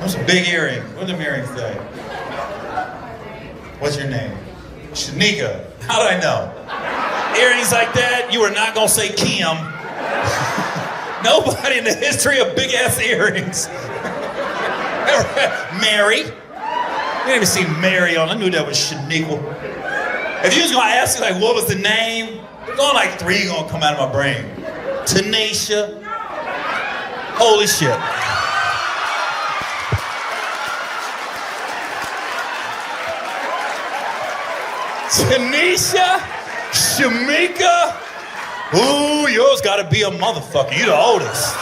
Those some big earrings. What do them earrings say? What's your name? Shanika. How did I know? Earrings like that, you are not gonna say Kim. Nobody in the history of big ass earrings. Mary. You didn't even see Mary on. I knew that was Shanika. If you was gonna ask me like what was the name, there's only like 3 gonna come out of my brain. Tanisha. Holy shit. Tanisha, Shamika. Ooh, yours gotta be a motherfucker. You the oldest.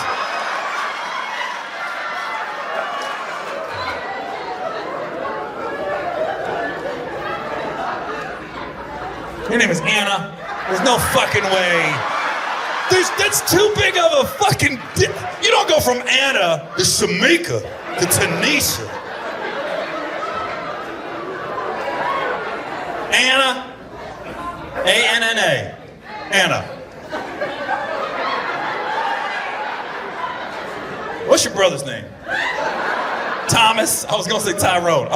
Your name is Anna. There's no fucking way. That's too big of a fucking... You don't go from Anna to Shamika to Tanisha. Anna. A-N-N-A. Anna. What's your brother's name? Thomas. I was gonna say Tyrone.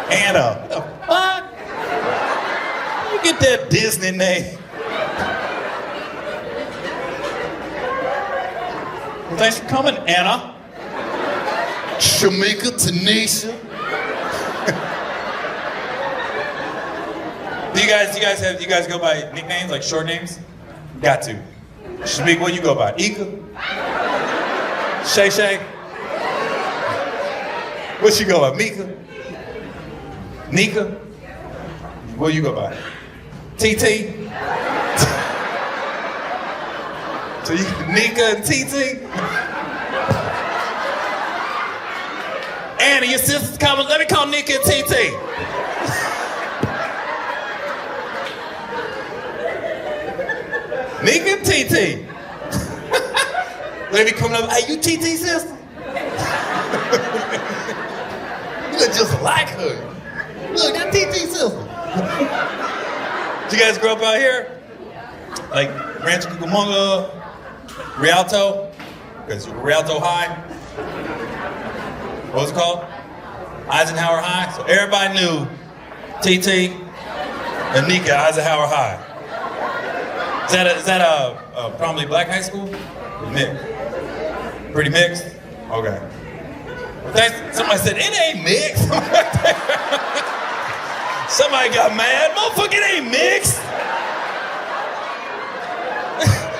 Anna. What the fuck? You get that Disney name. Well, thanks for coming, Anna. Shamika, Tanisha. Do you guys go by nicknames, like short names? Got to. Shamika, what do you go by? Ika? Shay Shay? What you go by? Mika? Nika? What do you go by? TT? So you Nika and TT? Anna, your sister's coming. Let me call Nika and TT. Nika and TT. Let me come up. Hey, you TT sister? You look just like her. Look, that TT sister. Did you guys grow up out here? Like Rancho Cucamonga, Rialto? Because Rialto High. What was it called? Eisenhower High. So everybody knew TT and Nika at Eisenhower High. Is that a probably black high school? Mixed. Pretty mixed? Okay. Somebody said, it ain't mixed. Somebody got mad. Motherfucker, it ain't mixed.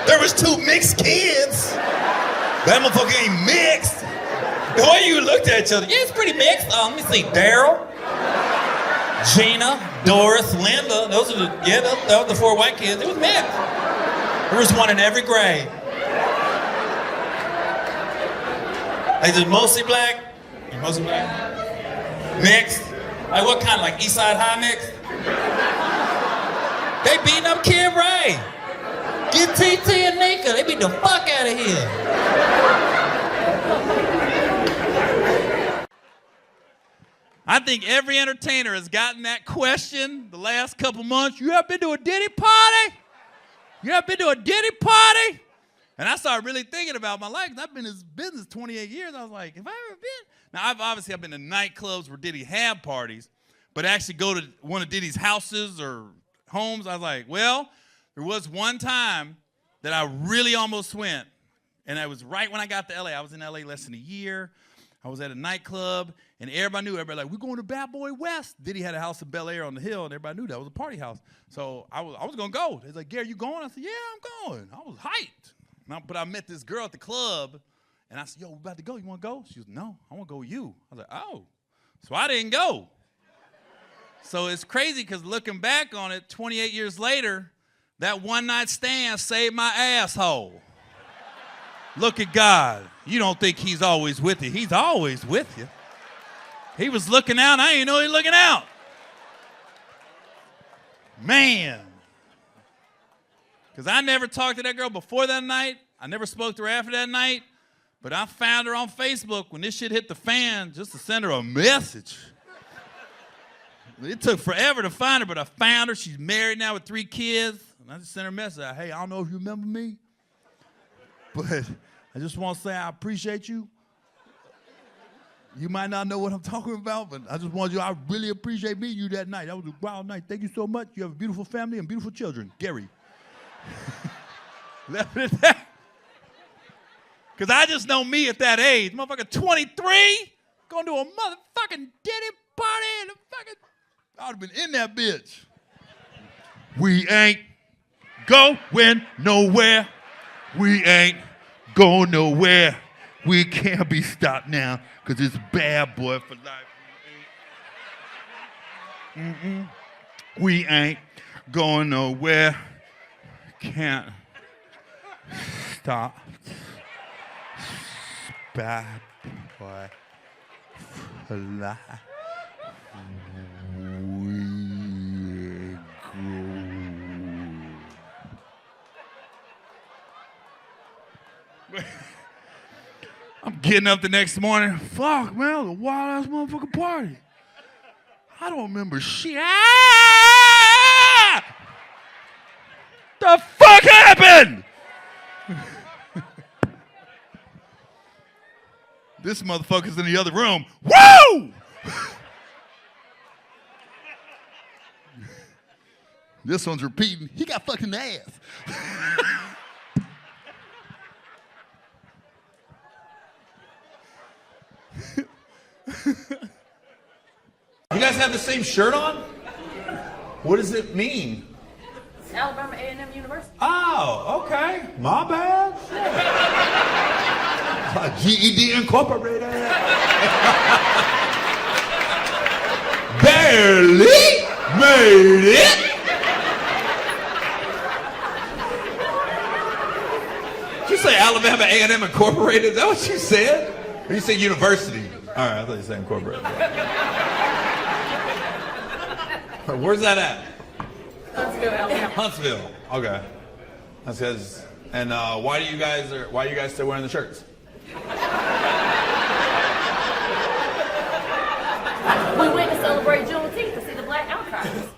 There was 2 mixed kids. That motherfucker ain't mixed. The way you looked at each other, yeah, it's pretty mixed. Let me see, Daryl, Gina, Doris, Linda. Those are that was the 4 white kids. It was mixed. There was 1 in every grade. Like, is it mostly black? Mostly black? Mixed? Like what kind? Like East Side High mixed? They beating up Kid Ray. Get TT and Nika. They beat the fuck out of here. I think every entertainer has gotten that question the last couple months. You ever been to a Diddy party? You ever been to a Diddy party? And I started really thinking about my life. I've been in this business 28 years. I was like, have I ever been? Now, I've been to nightclubs where Diddy had parties, but actually go to one of Diddy's houses or homes, I was like, well, there was one time that I really almost went, and it was right when I got to L.A. I was in L.A. less than a year. I was at a nightclub, and everybody knew. Everybody like, we're going to Bad Boy West. Diddy had a house in Bel Air on the hill, and everybody knew that was a party house. So I was going to go. They was like, Gary, you going? I said, yeah, I'm going. I was hyped. But I met this girl at the club, and I said, yo, we're about to go. You want to go? She was, no, I want to go with you. I was like, oh. So I didn't go. So it's crazy because looking back on it, 28 years later, that one-night stand saved my asshole. Look at God. You don't think he's always with you. He's always with you. He was looking out. I didn't know he was looking out. Man. Because I never talked to that girl before that night. I never spoke to her after that night. But I found her on Facebook when this shit hit the fan just to send her a message. It took forever to find her, but I found her. She's married now with 3 kids. And I just sent her a message. Hey, I don't know if you remember me, but I just want to say I appreciate you. You might not know what I'm talking about, but I just want you, I really appreciate meeting you that night. That was a wild night. Thank you so much. You have a beautiful family and beautiful children. Gary. Left it at that. Because I just know me at that age. Motherfucker 23, going to a motherfucking Diddy party and a fucking, I would have been in that bitch. We ain't going nowhere. We ain't going nowhere. We can't be stopped now because it's bad boy for life. We ain't going nowhere. Can't stop. Bad boy for life. I'm getting up the next morning. Fuck, man, it was a wild ass motherfucking party. I don't remember shit. Ah! The fuck happened? This motherfucker's in the other room. Woo! This one's repeating. He got fucking ass. You guys have the same shirt on? What does it mean? It's Alabama A&M University. Oh, okay. My bad. GED Incorporated. Barely made it. Did you say Alabama A&M Incorporated? Is that what you said? Or you said university? All right, I thought you said incorporated. Where's that at? Huntsville, Alabama. Huntsville. Okay. That's because. And why are you guys still wearing the shirts? We went to celebrate Juneteenth to see the Black Outcasts.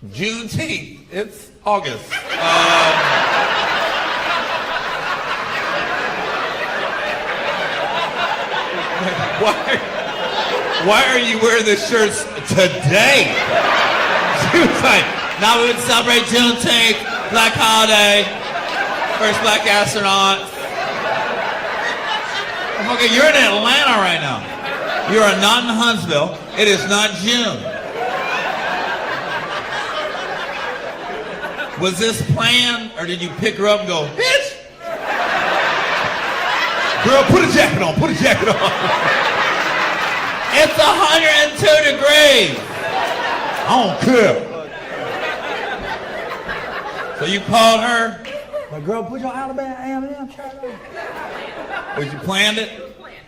Juneteenth. It's August. Why are you wearing the shirts today? She was like, now we would celebrate Juneteenth, Black Holiday, first Black astronaut. Okay, you're in Atlanta right now. You are not in Huntsville. It is not June. Was this planned, or did you pick her up and go, bitch? Girl, put a jacket on, put a jacket on. It's 102 degrees. I don't care. So you called her? Like, girl, put your Alabama A&M shirt on. Was you planned it?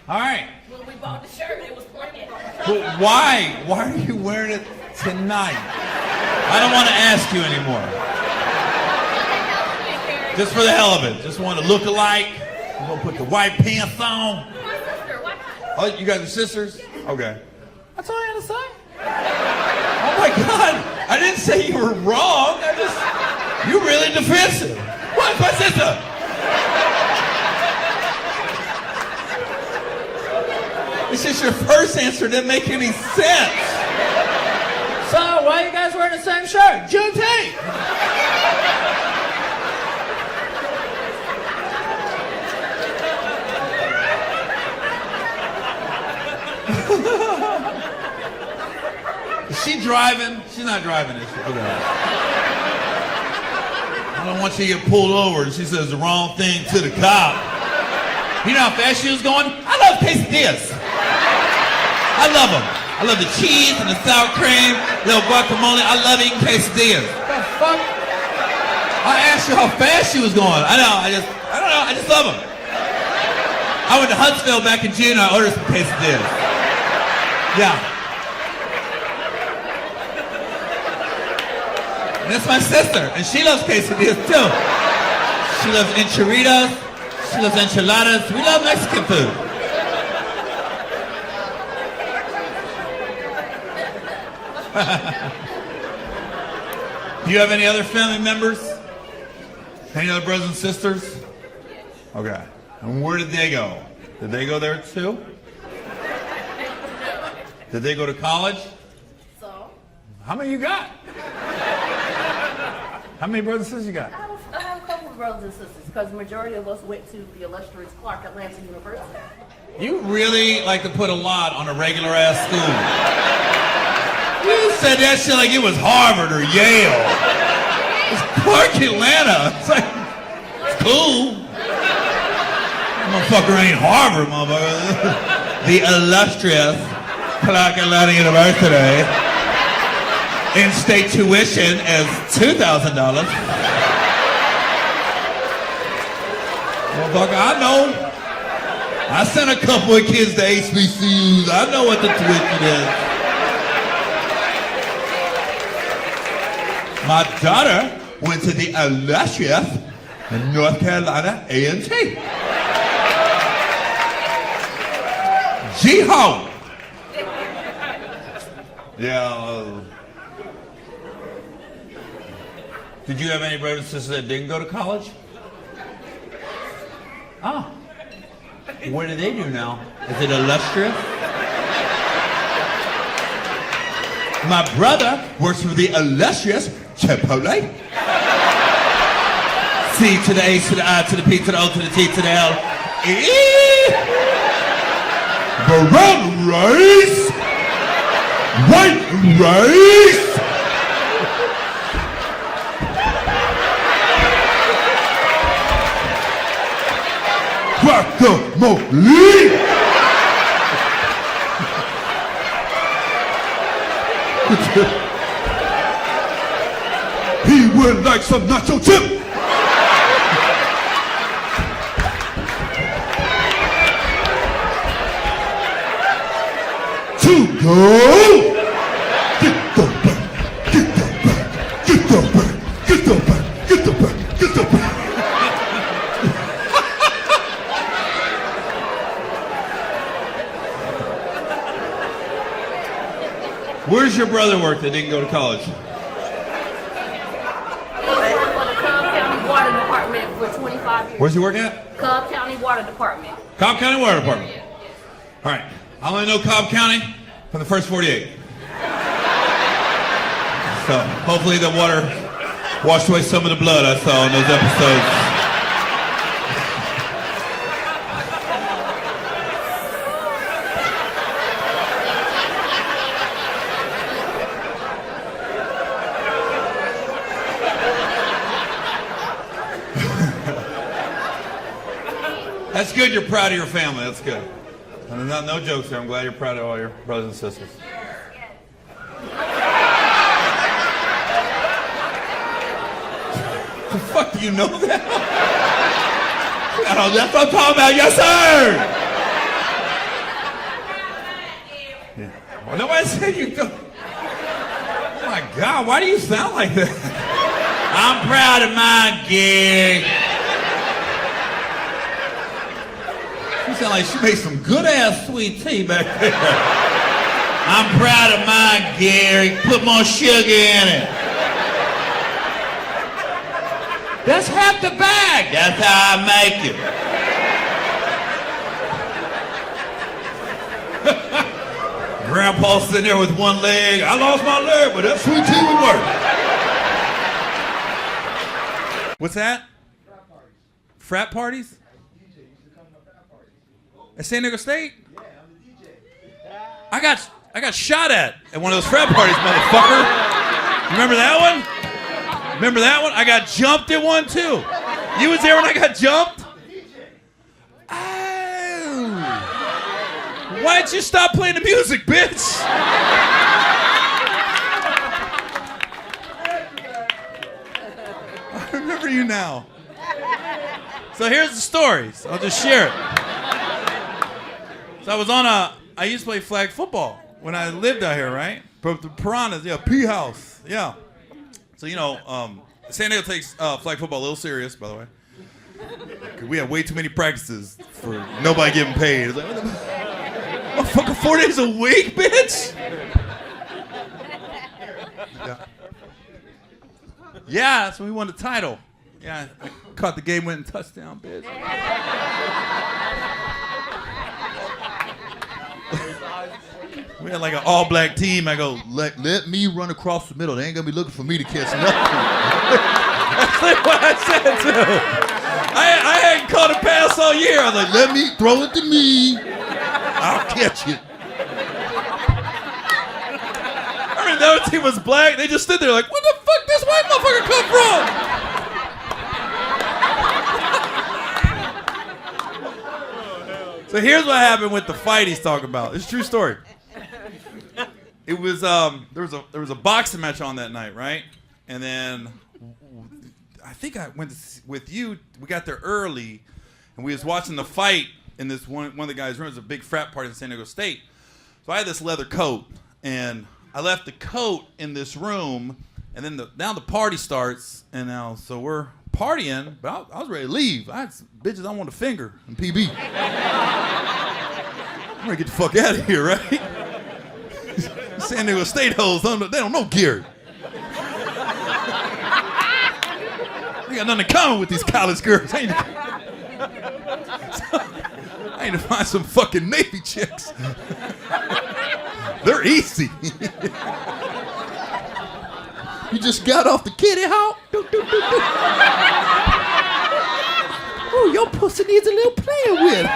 All right. When we bought the shirt, it was planned. But why? Why are you wearing it tonight? I don't want to ask you anymore. Just for the hell of it. Just want to look alike. I'm going to put the white pants on. My sister, why not? Oh, you guys are sisters? Okay. That's all I had to say. Oh my God. I didn't say you were wrong. You're really defensive. What? My sister? It's just your first answer didn't make any sense. So, why are you guys wearing the same shirt? Juneteenth. Is she driving? She's not driving, is she? Okay. I don't want you to get pulled over and she says the wrong thing to the cop. You know how fast she was going? I love quesadillas. I love them. I love the cheese and the sour cream, little guacamole. I love eating quesadillas. What the fuck? I asked her how fast she was going. I don't know. I just love them. I went to Huntsville back in June. I ordered some quesadillas. Yeah. And that's my sister, and she loves quesadillas too. She loves enchiladas. She loves enchiladas. We love Mexican food. Do you have any other family members? Any other brothers and sisters? Okay. And where did they go? Did they go there too? Did they go to college? So, How many you got? How many brothers and sisters you got? I have a couple of brothers and sisters because the majority of us went to the illustrious Clark Atlanta University. You really like to put a lot on a regular ass school. You said that shit like it was Harvard or Yale. It's Clark Atlanta. It's like, it's cool. Motherfucker ain't Harvard, motherfucker. The illustrious Clark Atlanta University. In-state tuition is $2,000. Motherfucker, I know. I sent a couple of kids to HBCUs. I know what the tuition is. My daughter went to the illustrious North Carolina A&T. G-Ho. Yeah. Did you have any brothers and sisters that didn't go to college? Oh. What do they do now? Is it illustrious? My brother works for the illustrious Chipotle. C to the H to the I to the P to the O to the T to the L. Brown rice. White rice. Guacamole! He would like some nacho chip! To go! Get the back! Get the back! Get the back! Get the back! Get the back! Get the back! Where's your brother work that didn't go to college? He worked for the Cobb County Water Department for 25 years. Where's he working at? Cobb County Water Department. Cobb County Water Department. All right. I only know Cobb County from the first 48. So hopefully the water washed away some of the blood I saw in those episodes. That's good you're proud of your family. That's good. And there's no jokes here. I'm glad you're proud of all your brothers and sisters. The fuck do you know that? Oh, that's what I'm talking about. Yes, sir. Yeah. Well, nobody said you don't. Oh my God, why do you sound like that? I'm proud of mine, Gary. She sound like she made some good ass sweet tea back there. I'm proud of mine, Gary. Put more sugar in it. That's half the bag. That's how I make it. Grandpa's sitting there with one leg. I lost my leg, but that sweet tea would work. What's that? Frat parties? At San Diego State? Yeah, I'm the DJ. I got shot at one of those frat parties, motherfucker. Remember that one? Remember that one? I got jumped at one too. You was there when I got jumped? Oh. Why didn't you stop playing the music, bitch? I remember you now. So here's the story. So I'll just share it. So I used to play flag football when I lived out here, right? But the Piranhas, yeah, P House, yeah. So, San Diego takes flag football a little serious, by the way. We have way too many practices for nobody getting paid. It's like, what the motherfucker, 4 days a week, bitch? Yeah, that's when we won the title. Yeah, I caught the game-winning touchdown, bitch. We had like an all-black team. I go, let me run across the middle. They ain't gonna be looking for me to catch nothing. That's like what I said to him. I hadn't caught a pass all year. I was like, let me throw it to me. I'll catch it. I mean, the other team was black. They just stood there like, what the fuck this white motherfucker come from? So here's what happened with the fight he's talking about. It's a true story. It was there was a boxing match on that night, right? And then I think I went with you. We got there early, and we was watching the fight in this one of the guys' rooms. It was a big frat party in San Diego State. So I had this leather coat, and I left the coat in this room, and then now the party starts, and now so we're partying, but I was ready to leave. I had some bitches I wanted to finger in PB. I'm ready to get the fuck out of here, right? San Diego State hoes, they don't know Gary. We got nothing in common with these college girls. I need to find some fucking Navy chicks. They're easy. You just got off the kitty hawk. Ooh, your pussy needs a little playing with.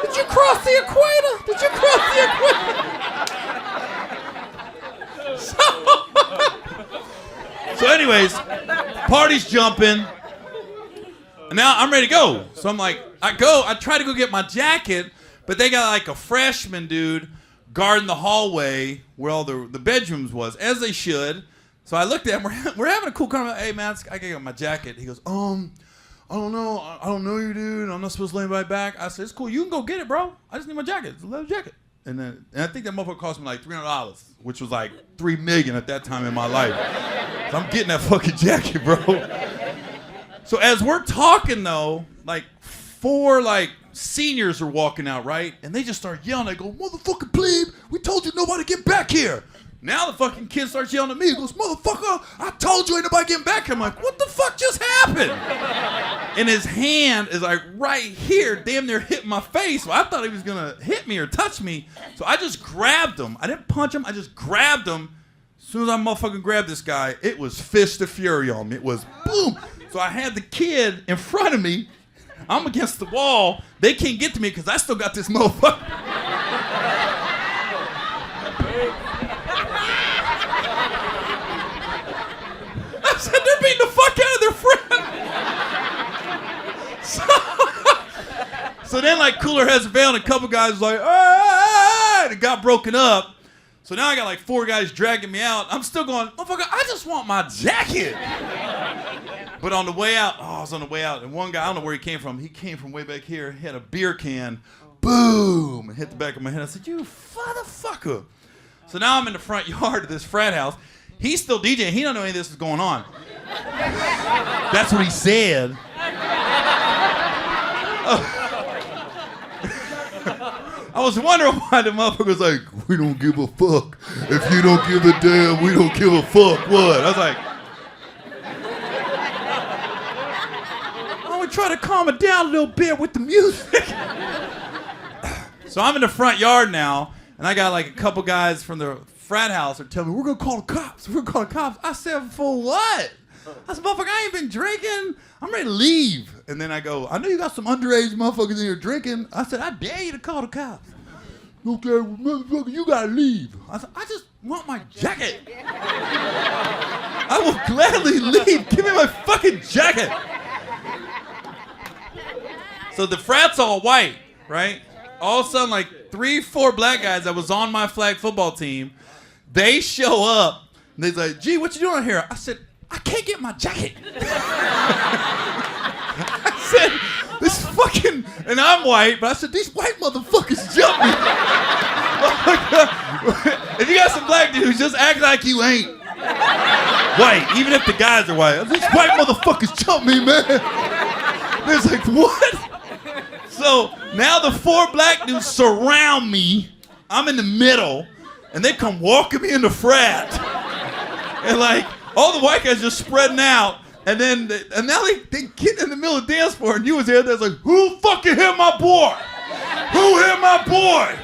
Did you cross the equator? Did you cross the equator? So anyways, party's jumping. And now I'm ready to go. So I'm like, I try to go get my jacket, but they got like a freshman dude guarding the hallway where all the bedrooms was, as they should. So I looked at him, we're having a cool conversation. Hey man, I gotta get my jacket. He goes, I don't know you, dude. I'm not supposed to lay right back. I said, it's cool. You can go get it, bro. I just need my jacket. It's a leather jacket. And I think that motherfucker cost me like $300, which was like $3 million at that time in my life. So I'm getting that fucking jacket, bro. So as we're talking though, like 4 like seniors are walking out, right? And they just start yelling. They go, motherfucking plebe, we told you nobody get back here. Now the fucking kid starts yelling at me. He goes, motherfucker, I told you ain't nobody getting back here. I'm like, what the fuck just happened? And his hand is like right here, damn near hit my face. So I thought he was gonna hit me or touch me. So I just grabbed him. I didn't punch him, I just grabbed him. As soon as I motherfucking grabbed this guy, it was fist of fury on me. It was boom. So I had the kid in front of me. I'm against the wall. They can't get to me because I still got this motherfucker. I said they're beating the fuck out of their friend. So then like cooler heads prevailed and a couple guys was like, ah, and it got broken up. So now I got like 4 guys dragging me out. I'm still going, motherfucker, I just want my jacket. But on the way out, I was on the way out, and one guy, I don't know where he came from. He came from way back here. He had a beer can, boom, and hit the back of my head. I said, you motherfucker. So now I'm in the front yard of this frat house. He's still DJing. He don't know any of this is going on. That's what he said. I was wondering why the motherfucker was like, we don't give a fuck. If you don't give a damn, we don't give a fuck. What? I was like, try to calm it down a little bit with the music. So I'm in the front yard now, and I got like a couple guys from the frat house are telling me, we're gonna call the cops. We're gonna call the cops. I said, for what? I said, motherfucker, I ain't been drinking. I'm ready to leave. And then I go, I know you got some underage motherfuckers in here drinking. I said, I dare you to call the cops. Okay, well, motherfucker, you gotta leave. I said, I just want my jacket. I will gladly leave. Give me my fucking jacket. So the frat's all white, right? All of a sudden, like 3-4 black guys that was on my flag football team, they show up, and they're like, gee, what you doing here? I said, I can't get my jacket. I said, this fucking, and I'm white, but I said, these white motherfuckers jumped me. If you got some black dudes, just act like you ain't white, even if the guys are white. These white motherfuckers jumped me, man. They're like, what? So now the 4 black dudes surround me. I'm in the middle, and they come walking me in the frat. And like, all the white guys just spreading out. And then, and now they get in the middle of the dance floor, and you was there. That's like, who fucking hit my boy? Who hit my boy?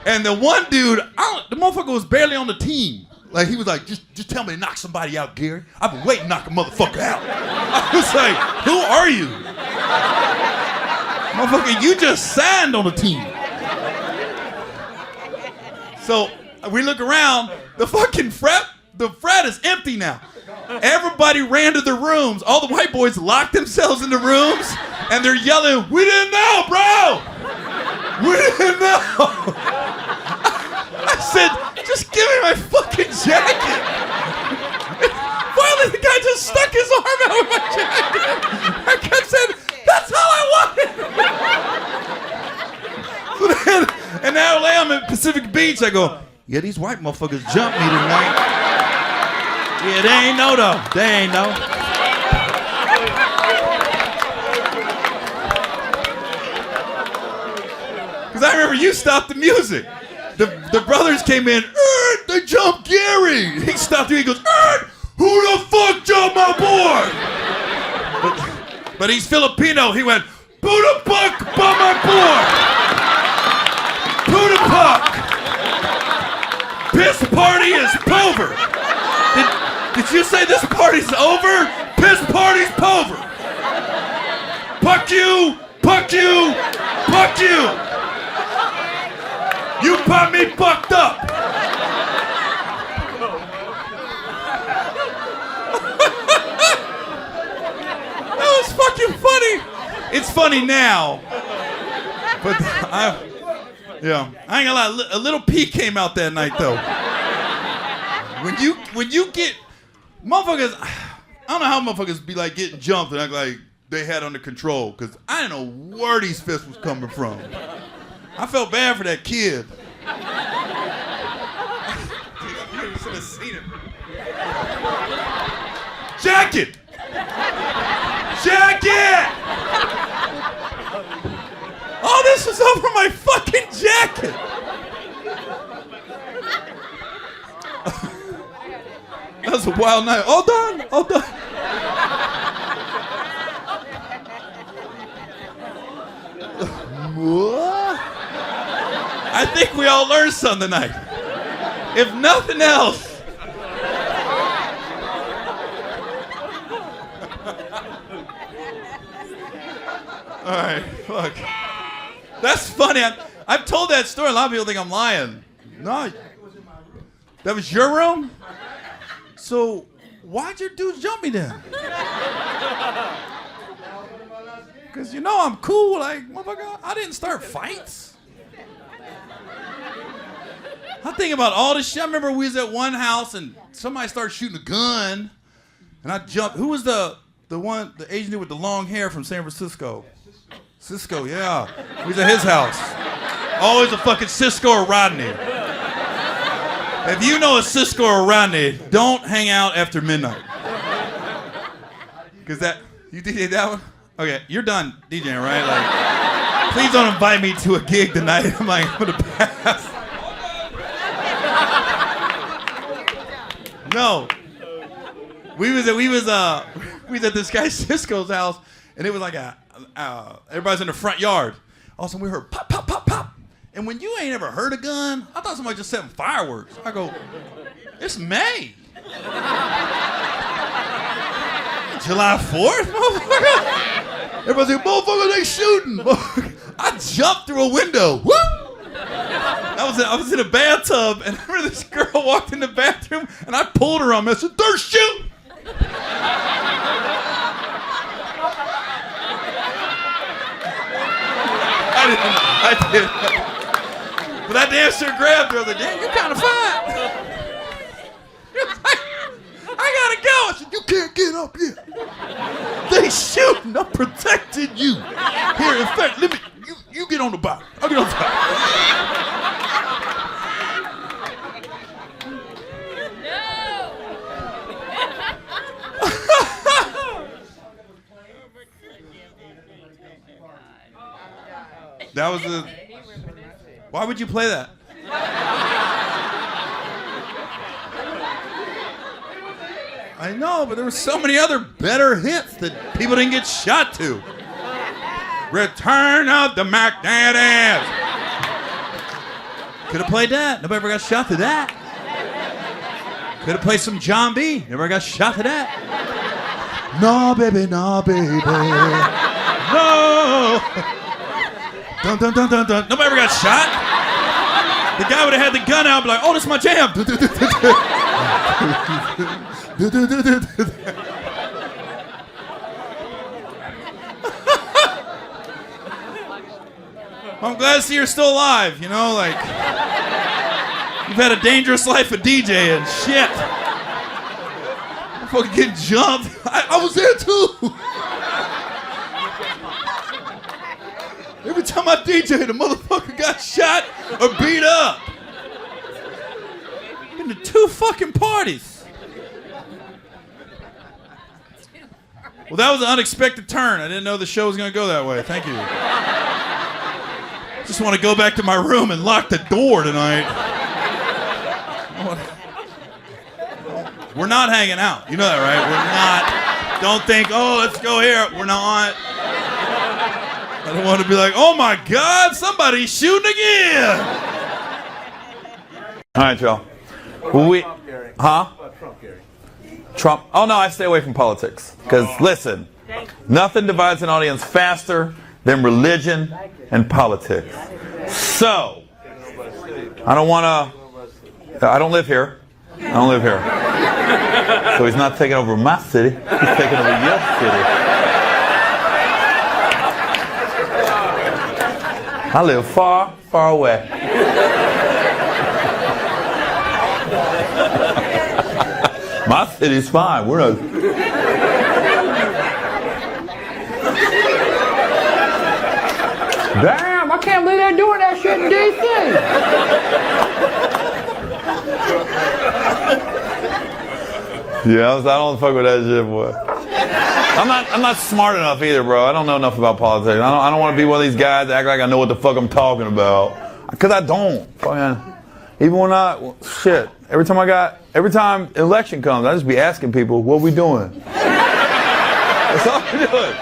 And the one dude, the motherfucker was barely on the team. Like he was like, just tell me to knock somebody out, Gary. I've been waiting to knock a motherfucker out. I was like, who are you? Motherfucker, you just signed on the team. So we look around, the frat is empty now. Everybody ran to their rooms. All the white boys locked themselves in the rooms, and they're yelling, "We didn't know, bro! We didn't know!" I said, "Just give me my fucking jacket." Finally, the guy just stuck his arm out with my jacket. I kept saying, "That's all I wanted." So then, and now I'm in Pacific Beach. I go, "Yeah, these white motherfuckers jumped me tonight." Yeah, they ain't know though. They ain't know. Because I remember you stopped the music. The brothers came in, they jumped Gary. He stopped you, he goes, who the fuck jumped my boy? But he's Filipino. He went, Buddha Buck by my boy. Buddha Buck. Piss party is over. Did you say this party's over? Piss party's over. Fuck you, fuck you, fuck you. You got me fucked up. That was fucking funny. It's funny now. But I ain't gonna lie, a little pee came out that night though. When you get motherfuckers, I don't know how motherfuckers be like getting jumped and act like they had under control, because I didn't know where these fists was coming from. I felt bad for that kid. You should have seen him. Jacket! Jacket! All this was over my fucking jacket! That was a wild night. All done. I think we all learned something tonight. If nothing else. All right, fuck. That's funny. I've told that story. A lot of people think I'm lying. No. That was your room? So, why'd your dudes jump me then? Because you know I'm cool, like, motherfucker, I didn't start fights. I think about all this shit. I remember we was at one house and somebody started shooting a gun, and I jumped. Who was the Asian dude with the long hair from San Francisco? Cisco, yeah. We was at his house. Always a fucking Cisco or Rodney. If you know a Cisco or Rodney, don't hang out after midnight. Cause you DJ that one? Okay, you're done DJing, right? Like, please don't invite me to a gig tonight. I'm like, I'm gonna pass. No. We was at this guy Cisco's house, and it was like everybody's in the front yard. All of a sudden we heard pop, pop, pop, pop. And when you ain't ever heard a gun, I thought somebody just setting fireworks. I go, it's May. July 4th, motherfucker? Everybody's like, motherfucker, they shooting. I jumped through a window. Woo! I was in a bathtub, and I remember this girl walked in the bathroom, and I pulled her on me. I said, they're shooting. I did. But I damn sure grabbed her. I was like, damn, you kind of fine. I gotta go. I said, you can't get up yet. They shooting. I'm protecting you. Here, in fact, you get on the bottom. I'll get on the bottom. That was the. Why would you play that? I know, but there were so many other better hits that people didn't get shot to. Return of the Mac Daddies. Could have played that. Nobody ever got shot to that. Could have played some John B. Never got shot to that. No, baby, no, baby. No. Dun, dun, dun, dun, dun. Nobody ever got shot. The guy would have had the gun out and be like, oh, this is my jam. I'm glad to see you're still alive, you know, like, you've had a dangerous life of DJing, shit. I'm fucking getting jumped. I was there too. Every time I DJ, the motherfucker got shot or beat up. Been to 2 fucking parties. Well, that was an unexpected turn. I didn't know the show was going to go that way. Thank you. Just want to go back to my room and lock the door tonight. We're not hanging out. You know that, right? We're not. Don't think, oh, let's go here. We're not. I don't want to be like, oh my God, somebody's shooting again. All right, y'all. Huh? Trump. Oh, no, I stay away from politics. Because, listen, nothing divides an audience faster than religion and politics. So, I don't live here. I don't live here. So he's not taking over my city. He's taking over your city. I live far, far away. My city's fine. We're not. Damn, I can't believe they're doing that shit in D.C. Yeah, I don't fuck with that shit, boy. I'm not smart enough either, bro. I don't know enough about politics. I don't want to be one of these guys that act like I know what the fuck I'm talking about. Because I don't. Fucking, even when every time election comes, I just be asking people, what we doing? That's all we're doing.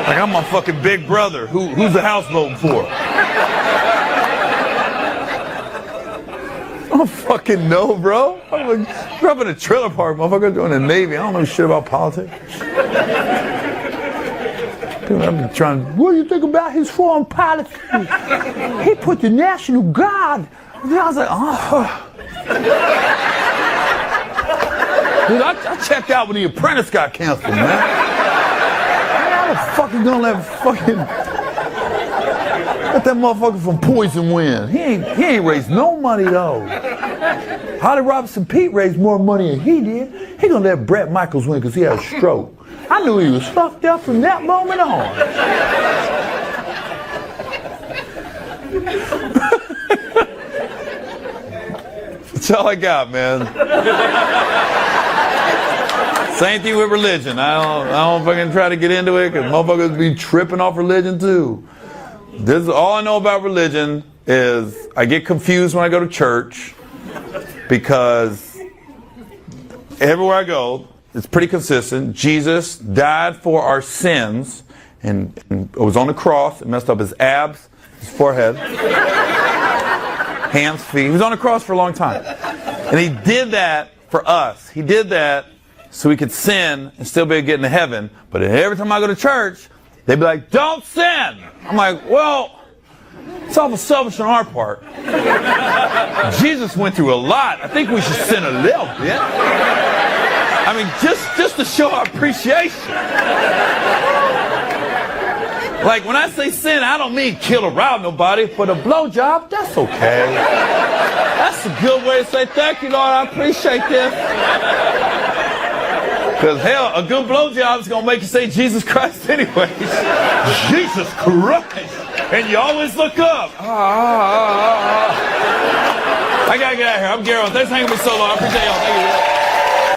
Like I'm my fucking big brother. Who's the house voting for? I don't fucking know, bro. I'm like, grew up in a trailer park, motherfucker, doing the Navy. I don't know shit about politics. Dude, I've been trying. What do you think about his foreign policy? He put the National Guard. And I was like, oh. Dude, I checked out when The Apprentice got canceled, man. How the fuck you gonna let that motherfucker from Poison win? He ain't raised no money though. Holly Robinson Pete raised more money than he did. He gonna let Bret Michaels win because he had a stroke. I knew he was fucked up from that moment on. That's all I got, man. Same thing with religion. I don't fucking try to get into it because motherfuckers be tripping off religion too. This is all I know about religion is I get confused when I go to church because everywhere I go, it's pretty consistent. Jesus died for our sins and was on the cross. It messed up his abs, his forehead, hands, feet. He was on the cross for a long time. And he did that for us. He did that so we could sin and still be able to get into heaven. But every time I go to church, they'd be like, don't sin. I'm like, well, it's awful selfish on our part. Jesus went through a lot. I think we should sin a little bit. I mean, just to show our appreciation. Like, when I say sin, I don't mean kill or rob nobody. For the blowjob, that's okay. That's a good way to say, thank you, Lord, I appreciate this. Because, hell, a good blowjob is going to make you say Jesus Christ anyways. Jesus Christ. And you always look up. I got to get out of here. I'm Gary Owen. Thanks for hanging with me so long. I appreciate y'all. Thank you.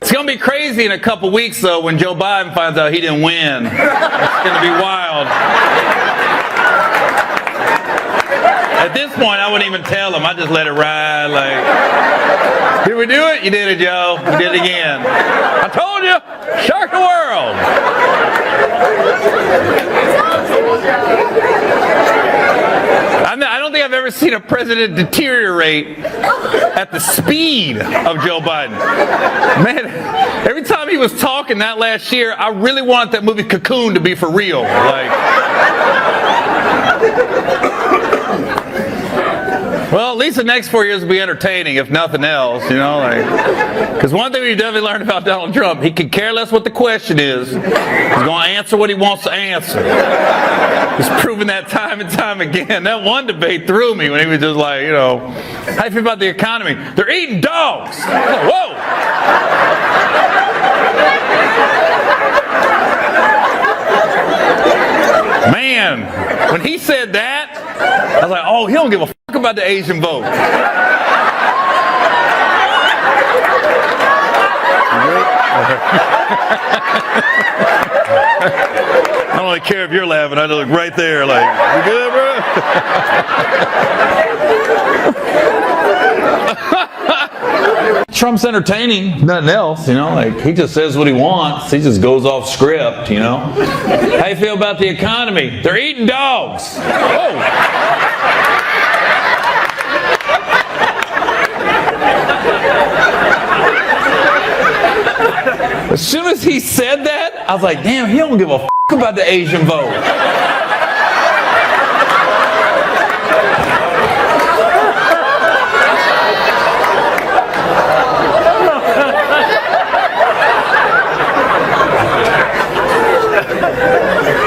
It's going to be crazy in a couple weeks, though, when Joe Biden finds out he didn't win. It's going to be wild. At this this point, I wouldn't even tell him. I just let it ride. Like, did we do it? You did it, Joe. You did it again. I told you, shock the world. I don't think I've ever seen a president deteriorate at the speed of Joe Biden. Man, every time he was talking that last year, I really wanted that movie Cocoon to be for real. Like, well, at least the next 4 years will be entertaining, if nothing else, you know, like, because one thing we definitely learned about Donald Trump, he could care less what the question is. He's going to answer what he wants to answer. He's proven that time and time again. That one debate threw me when he was just like, you know, how do you feel about the economy? They're eating dogs. Like, whoa. Man, when he said that, I was like, oh, he don't give a fuck about the Asian vote. I don't really care if you're laughing. I just look right there like, you good, bro? Trump's entertaining, nothing else, you know, like he just says what he wants. He just goes off script, you know. How you feel about the economy? They're eating dogs. Whoa. As soon as he said that, I was like, damn, he don't give a fuck about the Asian vote.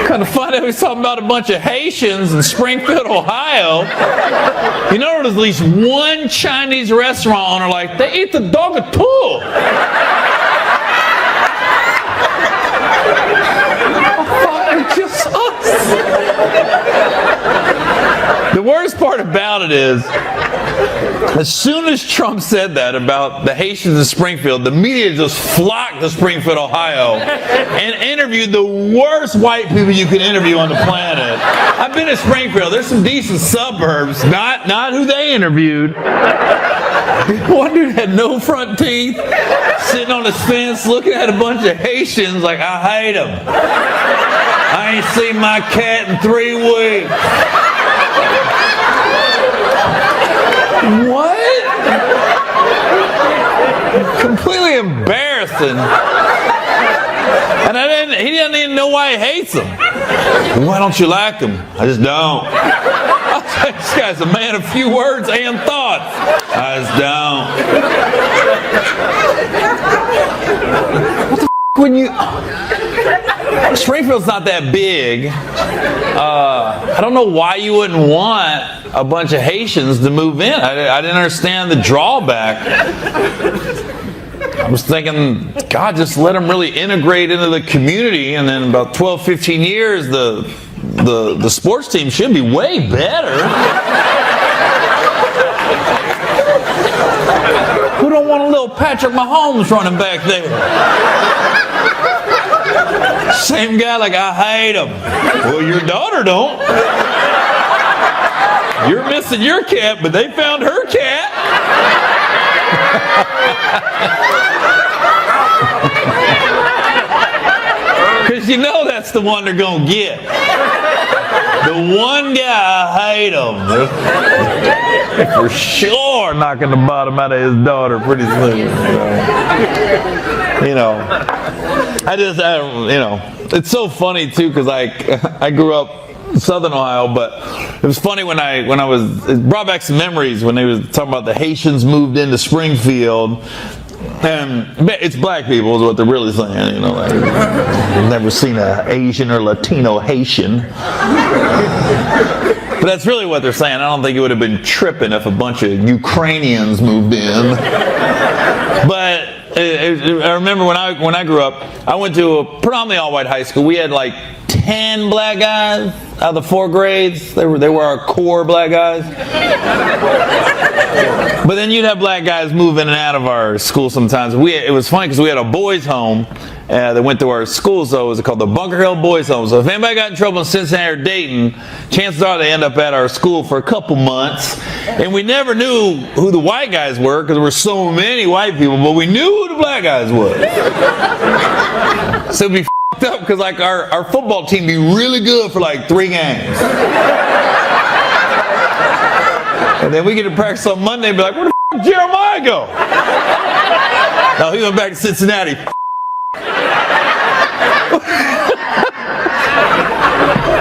Kind of funny, he was talking about a bunch of Haitians in Springfield, Ohio. You know, there's at least one Chinese restaurant owner like, they eat the dog too. Just us. The worst part about it is, as soon as Trump said that about the Haitians in Springfield, the media just flocked to Springfield, Ohio, and interviewed the worst white people you can interview on the planet. I've been to Springfield. There's some decent suburbs, not who they interviewed. One dude had no front teeth, sitting on his fence, looking at a bunch of Haitians like, I hate them. I ain't seen my cat in 3 weeks. What? Completely embarrassing. And he didn't even know why he hates them. Why don't you like him? I just don't. I was like, this guy's a man of few words and thoughts. I just don't. What the f*** when you... Springfield's not that big. I don't know why you wouldn't want a bunch of Haitians to move in. I didn't understand the drawback. I was thinking, God, just let them really integrate into the community, and then about 12, 15 years, the sports team should be way better. Who don't want a little Patrick Mahomes running back there? Same guy, like, I hate him. Well, your daughter don't. You're missing your cat, but they found her cat. Because you know that's the one they're going to get. The one guy, I hate him. For sure knocking the bottom out of his daughter pretty soon. You know, it's so funny too, because I grew up in Southern Ohio, but it was funny when I was, it brought back some memories when they was talking about the Haitians moved into Springfield. And it's black people is what they're really saying, you know. Like, I've never seen an Asian or Latino Haitian. But that's really what they're saying. I don't think it would have been tripping if a bunch of Ukrainians moved in. But I remember when I grew up, I went to a predominantly all-white high school. We had like 10 black guys out of the 4 grades. They were our core black guys. But then you'd have black guys move in and out of our school sometimes. It was funny because we had a boys' home, that went to our school, so it was called the Bunker Hill Boys Home. So if anybody got in trouble in Cincinnati or Dayton, chances are they end up at our school for a couple months. And we never knew who the white guys were because there were so many white people, but we knew who the black guys was. So it'd be f***ed up because like our football team be really good for like 3 games. And then we get to practice on Monday and be like, where the f*** did Jeremiah go? No, he went back to Cincinnati.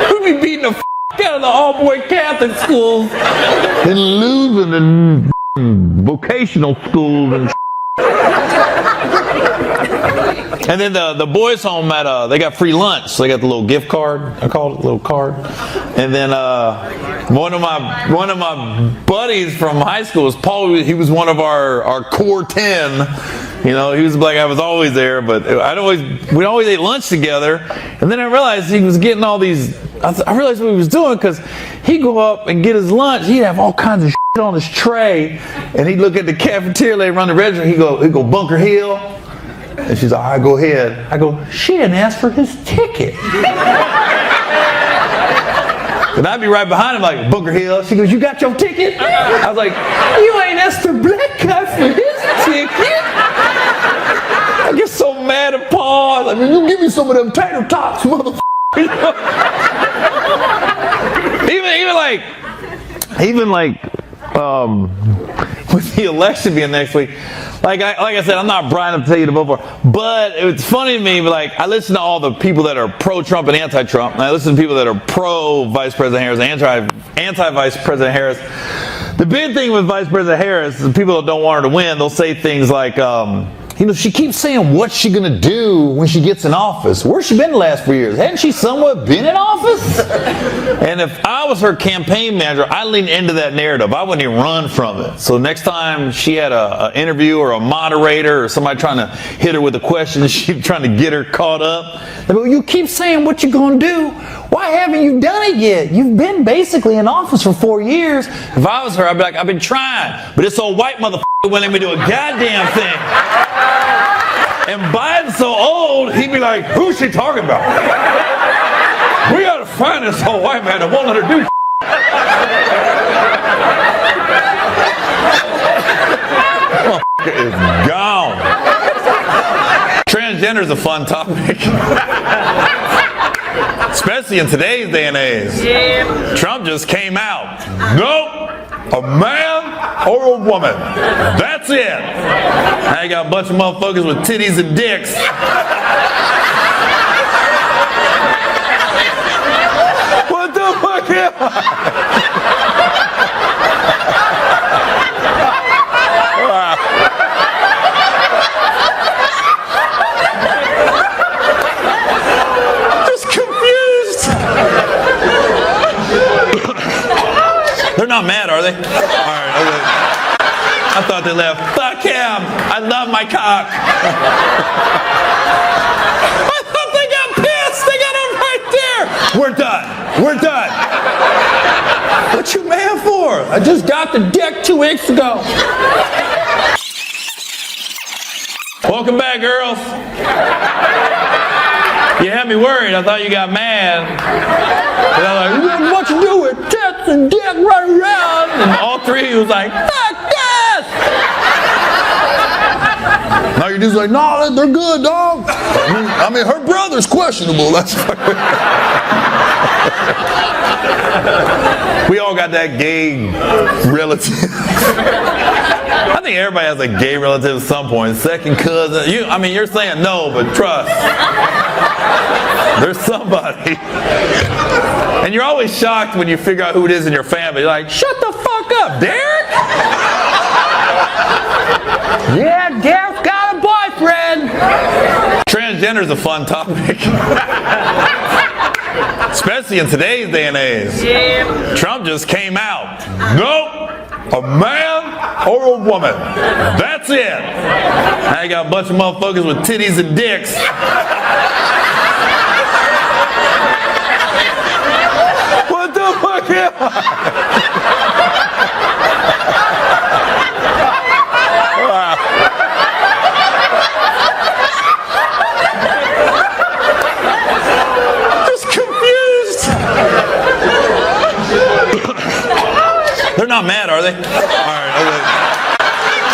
We'd be beating the f*** out of the all-boy Catholic schools and losing in vocational schools and And then the boys' home they got free lunch. So they got the little gift card. I call it a little card. And then one of my buddies from high school was Paul. He was one of our core 10. You know, he was like I was always there, but we always ate lunch together. And then I realized he was getting all these. I realized what he was doing because he'd go up and get his lunch. He'd have all kinds of shit on his tray, and he'd look at the cafeteria lady run the register. He'd go Bunker Hill. And she's like, all right, go ahead. I go, she didn't ask for his ticket. And I'd be right behind him like, Bunker Hill. She goes, you got your ticket? I was like, you ain't asked the black guy for his ticket. I get so mad at Paul. I was like, you give me some of them tater tots, motherfucker. even like with the election being next week, like I said, I'm not Brian to tell you to vote for, but it's funny to me. But like I listen to all the people that are pro-Trump and anti-Trump, and I listen to people that are pro-Vice President Harris and anti-Vice President Harris. The big thing with Vice President Harris is people that don't want her to win. They'll say things like, she keeps saying what's she going to do when she gets in office. Where's she been the last 4 years? Hadn't she somewhat been in office? And if I was her campaign manager, I'd lean into that narrative. I wouldn't even run from it. So next time she had an interview or a moderator or somebody trying to hit her with a question, she's trying to get her caught up. They go, you keep saying what you're going to do. Why haven't you done it yet? You've been basically in office for 4 years. If I was her, I'd be like, I've been trying. But this old white motherfucker wouldn't let me do a goddamn thing. And Biden's so old, he'd be like, who's she talking about? We gotta find this old white man that won't let her do is gone. Transgender's a fun topic. Especially in today's day and age. Yeah. Trump just came out. Nope. A man or a woman. That's it. Now you got a bunch of motherfuckers with titties and dicks. What the fuck am I? They're not mad, are they? All right, okay. I thought they left. Fuck him. I love my cock. I thought they got pissed. They got him right there. We're done. We're done. What you mad for? I just got the dick 2 weeks ago. Welcome back, girls. You had me worried. I thought you got mad. And I was like, what you do with tits and dick running around? And all 3 of you was like, fuck this! Now your dude's like, no, they're good, dog. I mean, her brother's questionable. That's we all got that gay relative. I think everybody has a gay relative at some point. Second cousin. You're saying no, but trust. There's somebody. And you're always shocked when you figure out who it is in your family. You're like, shut the fuck up, Derek! Yeah, Derek's got a boyfriend. Transgender's a fun topic. Especially in today's day and age. Yeah. Trump just came out. Nope. A man or a woman. That's it. Now you got a bunch of motherfuckers with titties and dicks. What the fuck am I? Wow. not mad, are they? All right, okay.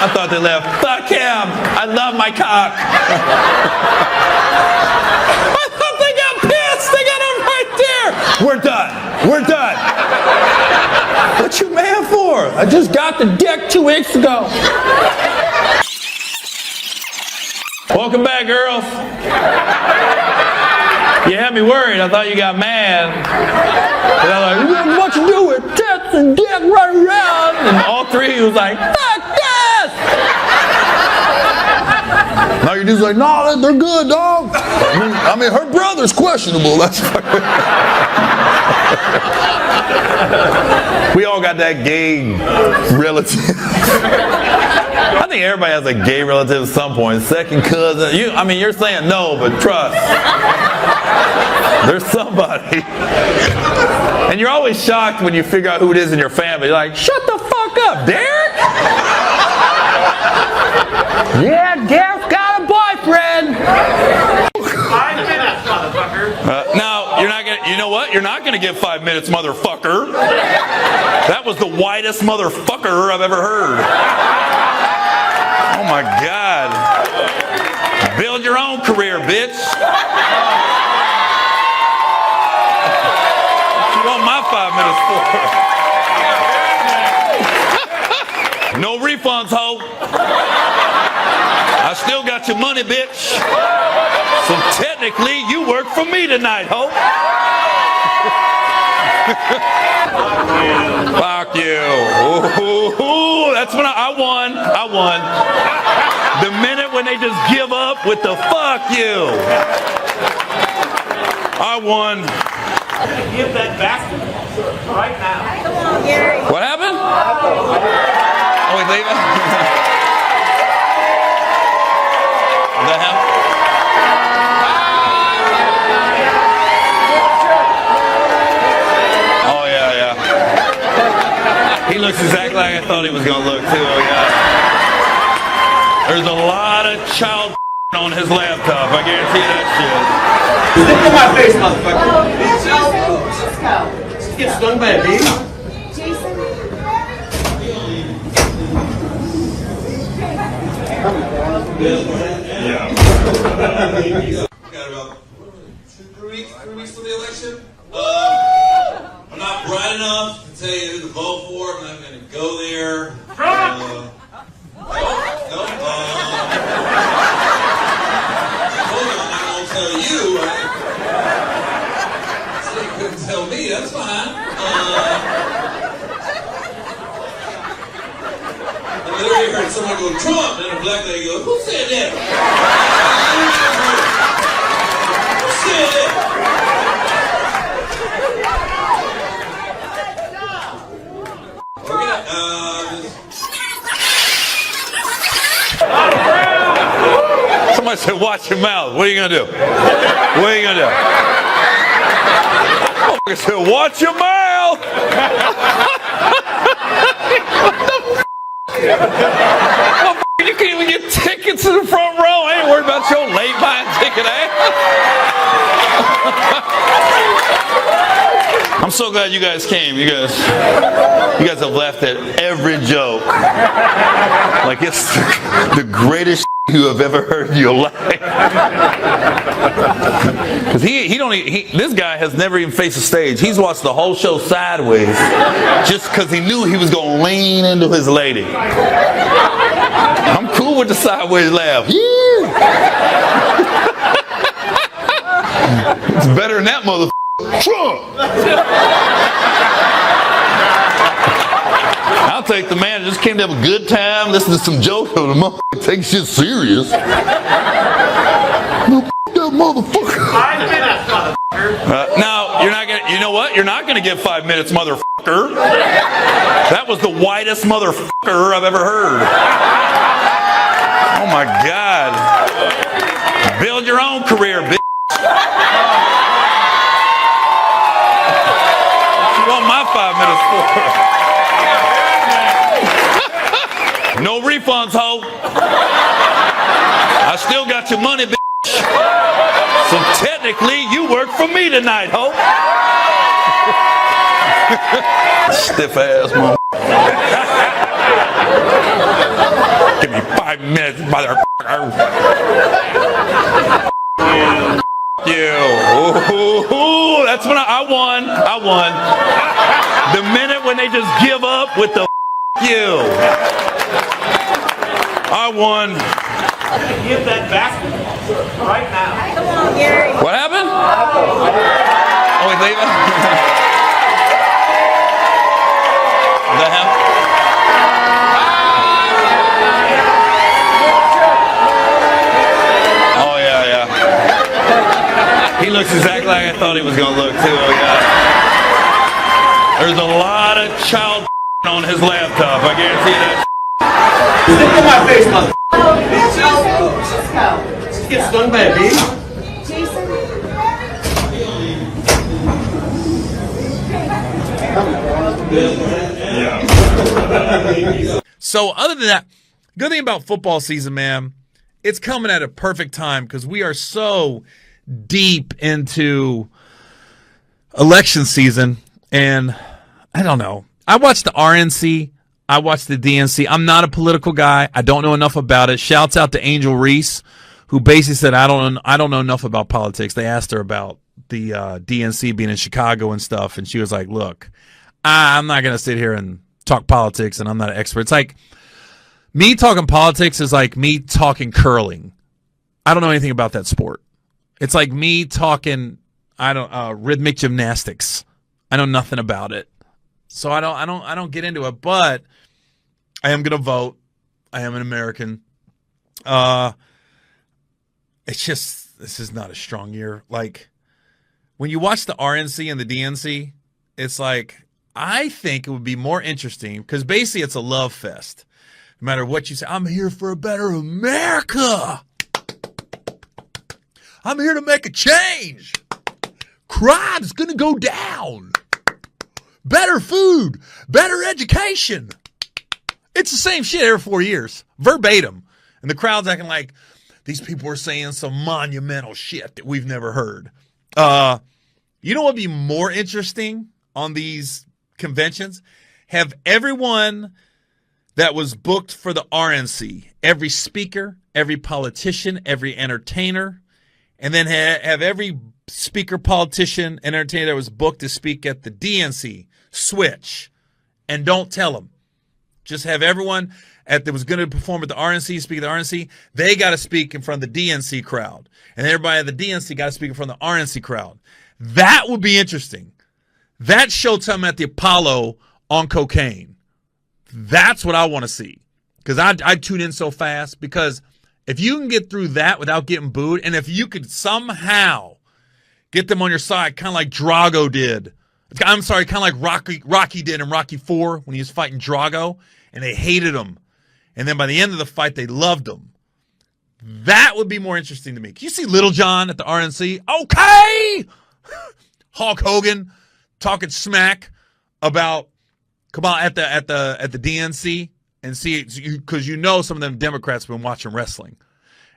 I thought they left. Fuck him. I love my cock. I thought they got pissed. They got him right there. We're done. We're done. What you mad for? I just got the dick 2 weeks ago. Welcome back, girls. You had me worried. I thought you got mad. And I was like, You have much to do with tits and dick running around. and all three was like, Fuck this! Now your dude's like, no, they're good, dog. I mean, her brother's questionable. That's we all got that gay relative. I think everybody has a gay relative at some point. Second cousin. You're saying no, but trust. There's somebody. And you're always shocked when you figure out who it is in your family. You're like, shut the fuck up, Derek! Yeah, Derek's got a boyfriend. 5 minutes, motherfucker. Now, you're not gonna, you know what? You're not going to get 5 minutes, motherfucker. That was the whitest motherfucker I've ever heard. Oh my God. Build your own career, bitch. What you want my 5 minutes for? No refunds, ho. I still got your money, bitch. So technically, you work for me tonight, ho. Fuck you. Ooh, that's when I won. I won. The minute when they just give up with the fuck you. I won. Give that bastard right now. What happened? Oh, he's leaving? Is that him? Oh, yeah. He looks exactly like I thought he was going to look, too. Oh, yeah. There's a lot of child on his laptop. I guarantee you that shit. Stick in my face, motherfucker. Let's go. Get stung by a bee. Jason. Got about 3 weeks till the election. I'm not bright enough to tell you who to vote for. I'm not going to go there. I told you I'm not going to tell you. So you couldn't tell me. That's fine. I literally heard someone go Trump, and a black lady go, "Who said that?" Who said that? Somebody said, watch your mouth. What are you going to do? What are you going to do? I said, watch your mouth. You can't even get tickets in the front row. I ain't worried about your late buying ticket, I'm so glad you guys came. You guys have laughed at every joke. Like it's the greatest you have ever heard in your life. Because this guy has never even faced a stage. He's watched the whole show sideways just because he knew he was going to lean into his lady. I'm cool with the sideways laugh. It's better than that motherfucker. Trump! I'll take the man that just came to have a good time, listen to some jokes, but the motherfucker takes shit serious. No, that motherfucker. 5 minutes, motherfucker. Now, you're not gonna, you know what? You're not gonna get 5 minutes, motherfucker. That was the whitest motherfucker I've ever heard. Oh my God. Build your own career, bitch. What you want my 5 minutes for? No refunds, ho. I still got your money, bitch. So technically, you work for me tonight, ho. Stiff ass mother. Give me 5 minutes, motherfucker. You. Ooh, that's when I won. I won. The minute when they just give up with the you. I won. Give that back right now. Come on, Gary. What happened? Oh, he's leaving? Is that him? Oh, yeah. He looks exactly like I thought he was going to look, too. Oh, yeah. There's a lot of child on his laptop. I guarantee that. Stick in my face, mother. Just Get stung by a bee. So other than that, good thing about football season, man, it's coming at a perfect time because we are so deep into election season. And I don't know. I watched the RNC. I watched the DNC. I'm not a political guy. I don't know enough about it. Shouts out to Angel Reese, who basically said, I don't know enough about politics. They asked her about the DNC being in Chicago and stuff. And she was like, look, I'm not going to sit here and talk politics, and I'm not an expert. It's like me talking politics is like me talking curling. I don't know anything about that sport. It's like me talking, rhythmic gymnastics. I know nothing about it. So I don't get into it, but I am going to vote. I am an American. It's just, this is not a strong year. Like when you watch the RNC and the DNC, it's like, I think it would be more interesting because basically it's a love fest. No matter what you say, I'm here for a better America. I'm here to make a change. Crime's going to go down. Better food, better education. It's the same shit every 4 years, verbatim. And the crowd's acting like these people are saying some monumental shit that we've never heard. You know what would be more interesting on these conventions? Have everyone that was booked for the RNC, every speaker, every politician, every entertainer, and then have every speaker, politician, and entertainer that was booked to speak at the DNC switch, and don't tell them. Just have everyone that was going to perform at the RNC speak at the RNC. They got to speak in front of the DNC crowd, and everybody at the DNC got to speak in front of the RNC crowd. That would be interesting. That showtime at the Apollo on cocaine. That's what I want to see, because I tune in so fast. Because if you can get through that without getting booed, and if you could somehow get them on your side, kind of like Drago did. I'm sorry, kind of like Rocky did in Rocky IV when he was fighting Drago, and they hated him. And then by the end of the fight, they loved him. That would be more interesting to me. Can you see Little John at the RNC? Okay! Hulk Hogan talking smack about at the DNC and see, because you know some of them Democrats have been watching wrestling.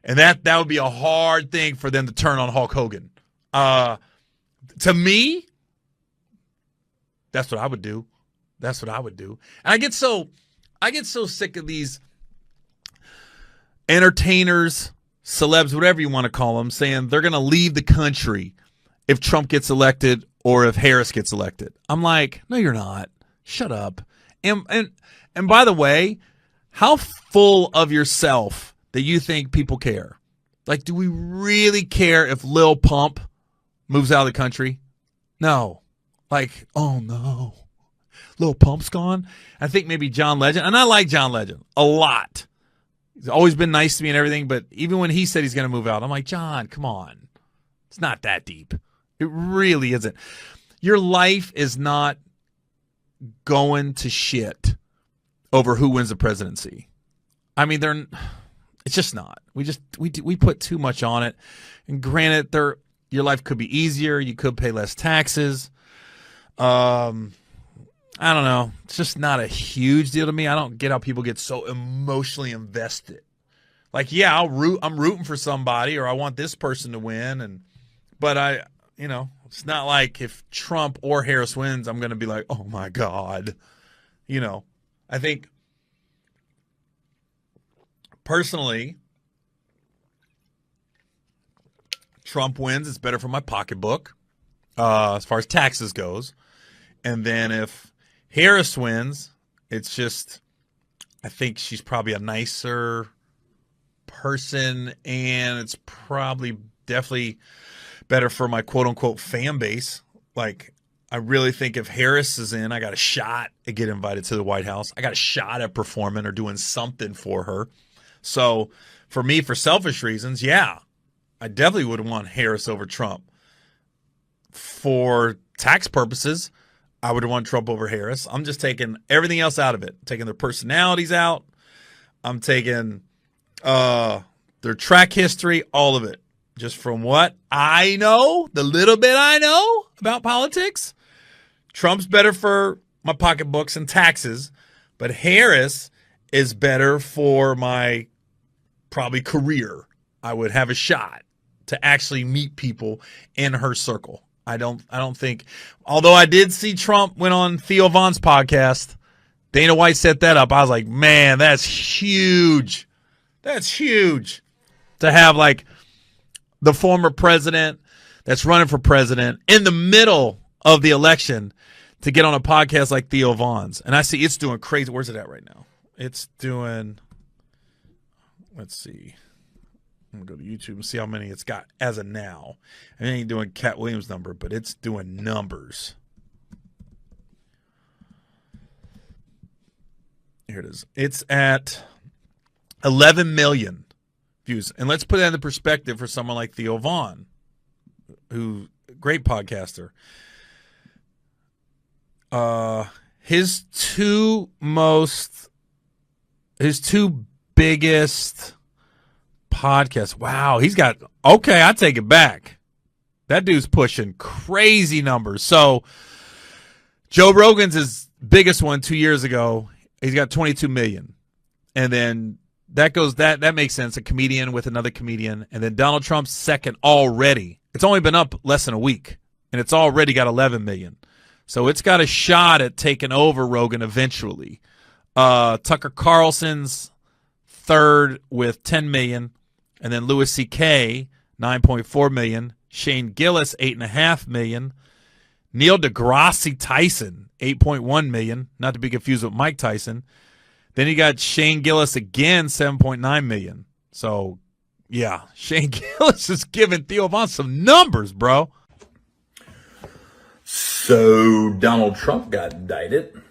And that would be a hard thing for them to turn on Hulk Hogan. To me, that's what I would do. That's what I would do. And I get so sick of these entertainers, celebs, whatever you want to call them, saying they're going to leave the country if Trump gets elected or if Harris gets elected. I'm like, no, you're not. Shut up. And by the way, how full of yourself that you think people care? Like, do we really care if Lil Pump moves out of the country? No. Like, oh no, Lil Pump's gone. I think maybe John Legend, and I like John Legend a lot. He's always been nice to me and everything, but even when he said he's going to move out, I'm like, John, come on. It's not that deep. It really isn't. Your life is not going to shit over who wins the presidency. I mean, it's just not. We put too much on it. And granted, your life could be easier. You could pay less taxes. I don't know. It's just not a huge deal to me. I don't get how people get so emotionally invested. Like, yeah, I'm rooting for somebody, or I want this person to win, but It's not like if Trump or Harris wins, I'm going to be like, oh my God. I think personally, Trump wins, it's better for my pocketbook as far as taxes goes. And then if Harris wins, it's just, I think she's probably a nicer person, and it's probably definitely better for my quote-unquote fan base. Like, I really think if Harris is in, I got a shot at getting invited to the White House. I got a shot at performing or doing something for her. So for me, for selfish reasons, yeah, I definitely would want Harris over Trump. For tax purposes, I would want Trump over Harris. I'm just taking everything else out of it. Taking their personalities out. I'm taking their track history, all of it. Just from what I know, the little bit I know about politics, Trump's better for my pocketbooks and taxes, but Harris is better for my probably career. I would have a shot to actually meet people in her circle. I don't think, although I did see Trump went on Theo Von's podcast, Dana White set that up. I was like, man, that's huge. That's huge to have like the former president that's running for president in the middle of the election to get on a podcast like Theo Von's. And I see it's doing crazy. Where's it at right now? It's doing, let's see. I'm going to go to YouTube and see how many it's got as of now. I ain't doing Cat Williams' number, but it's doing numbers. Here it is. It's at 11 million views. And let's put that into perspective for someone like Theo Von, who great podcaster. His two biggest podcasts. Wow, he's got, okay, I take it back. That dude's pushing crazy numbers. So Joe Rogan's his biggest one 2 years ago. He's got 22 million. And then that makes sense. A comedian with another comedian. And then Donald Trump's second already. It's only been up less than a week. And it's already got 11 million. So it's got a shot at taking over Rogan eventually. Tucker Carlson's third with 10 million. And then Louis C.K., 9.4 million. Shane Gillis, 8.5 million. Neil deGrasse Tyson, 8.1 million. Not to be confused with Mike Tyson. Then you got Shane Gillis again, 7.9 million. So, yeah, Shane Gillis is giving Theo Von some numbers, bro. So Donald Trump got indicted.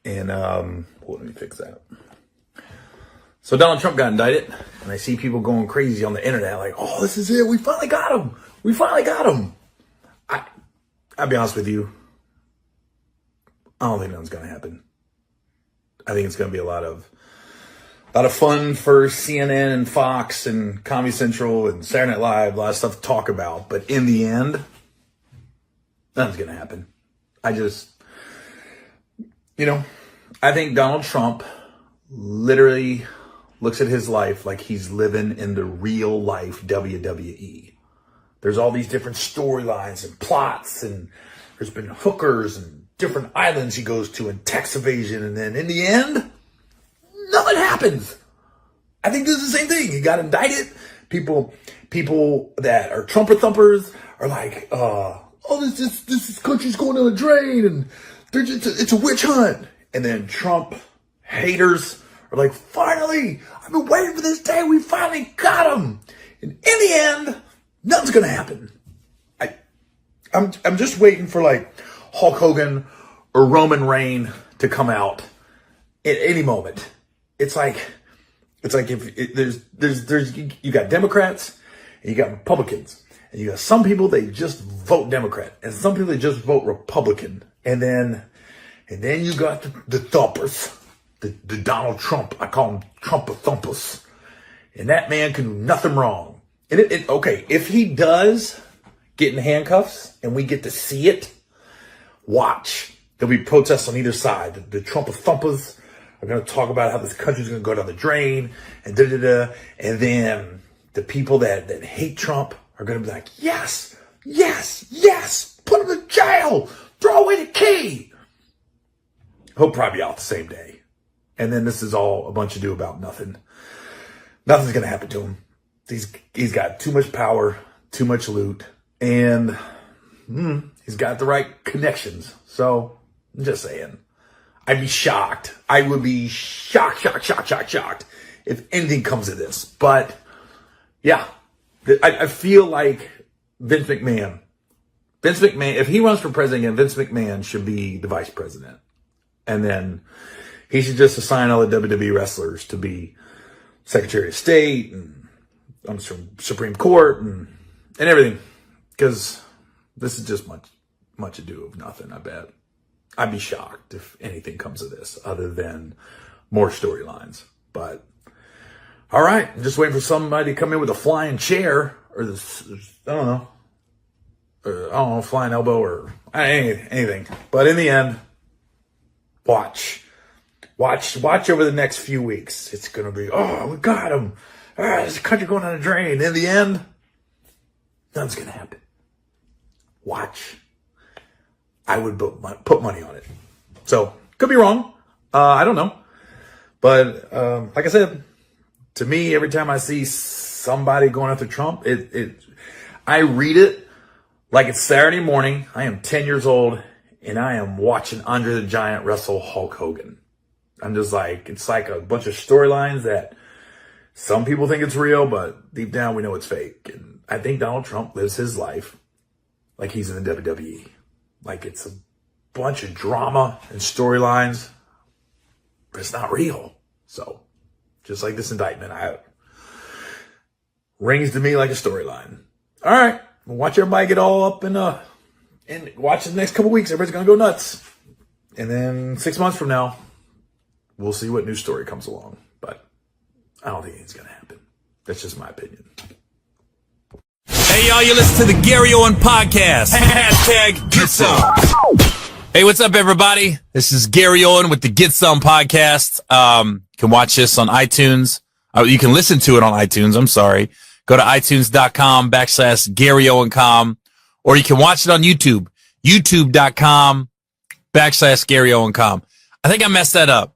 And, let me fix that. So Donald Trump got indicted, and I see people going crazy on the internet like, oh, this is it. We finally got him. We finally got him. I'll be honest with you. I don't think nothing's going to happen. I think it's going to be a lot of fun for CNN and Fox and Comedy Central and Saturday Night Live, a lot of stuff to talk about. But in the end, nothing's going to happen. I think Donald Trump literally looks at his life like he's living in the real life WWE. There's all these different storylines and plots, and there's been hookers and different islands he goes to and tax evasion, and then in the end, nothing happens. I think this is the same thing. He got indicted. People that are Trumper thumpers are like, this country's going down the drain, and it's a witch hunt. And then Trump haters are like, finally, I've been waiting for this day. We finally got him. And in the end, nothing's going to happen. I'm just waiting for like Hulk Hogan or Roman Reigns to come out at any moment. It's like there's you got Democrats and you got Republicans, and you got some people they just vote Democrat, and some people they just vote Republican, and then you got the thumpers, the Donald Trump. I call them Trumper thumpers, and that man can do nothing wrong. And okay, if he does get in handcuffs and we get to see it, watch. There'll be protests on either side. The Trumper thumpers are going to talk about how this country's going to go down the drain and and then the people that hate Trump are going to be like, yes, Yes. Put him in jail. Throw away the key. He'll probably be out the same day. And then this is all a bunch of ado about nothing. Nothing's going to happen to him. He's got too much power, too much loot, and he's got the right connections. So I'm just saying, I'd be shocked. I would be shocked if anything comes of this. But yeah, I feel like Vince McMahon, if he runs for president again, Vince McMahon should be the vice president. And then he should just assign all the WWE wrestlers to be Secretary of State and Supreme Court and everything. Because this is just much ado of nothing, I bet. I'd be shocked if anything comes of this other than more storylines. But all right, I'm just waiting for somebody to come in with a flying chair or this, I don't know, flying elbow or anything. But in the end, watch over the next few weeks. It's going to be, we got him. This country going on a drain. In the end, nothing's going to happen. Watch. I would put money on it. So, could be wrong. I don't know. But, like I said, to me, every time I see somebody going after Trump, I read it like it's Saturday morning. I am 10 years old, and I am watching Andre the Giant wrestle Hulk Hogan. I'm just like, it's like a bunch of storylines that some people think it's real, but deep down we know it's fake. And I think Donald Trump lives his life like he's in the WWE. Like it's a bunch of drama and storylines, but it's not real. So, just like this indictment, rings to me like a storyline. All right, we'll watch everybody get all up and watch the next couple weeks. Everybody's gonna go nuts, and then 6 months from now, we'll see what new story comes along. But I don't think anything's gonna happen. That's just my opinion. Hey, y'all, you listen to the Gary Owen podcast. Hashtag Get Some. Hey, what's up, everybody? This is Gary Owen with the Get Some podcast. You can watch this on iTunes. You can listen to it on iTunes. I'm sorry. Go to itunes.com/GaryOwenCom, or you can watch it on YouTube. YouTube.com/GaryOwenCom. I think I messed that up.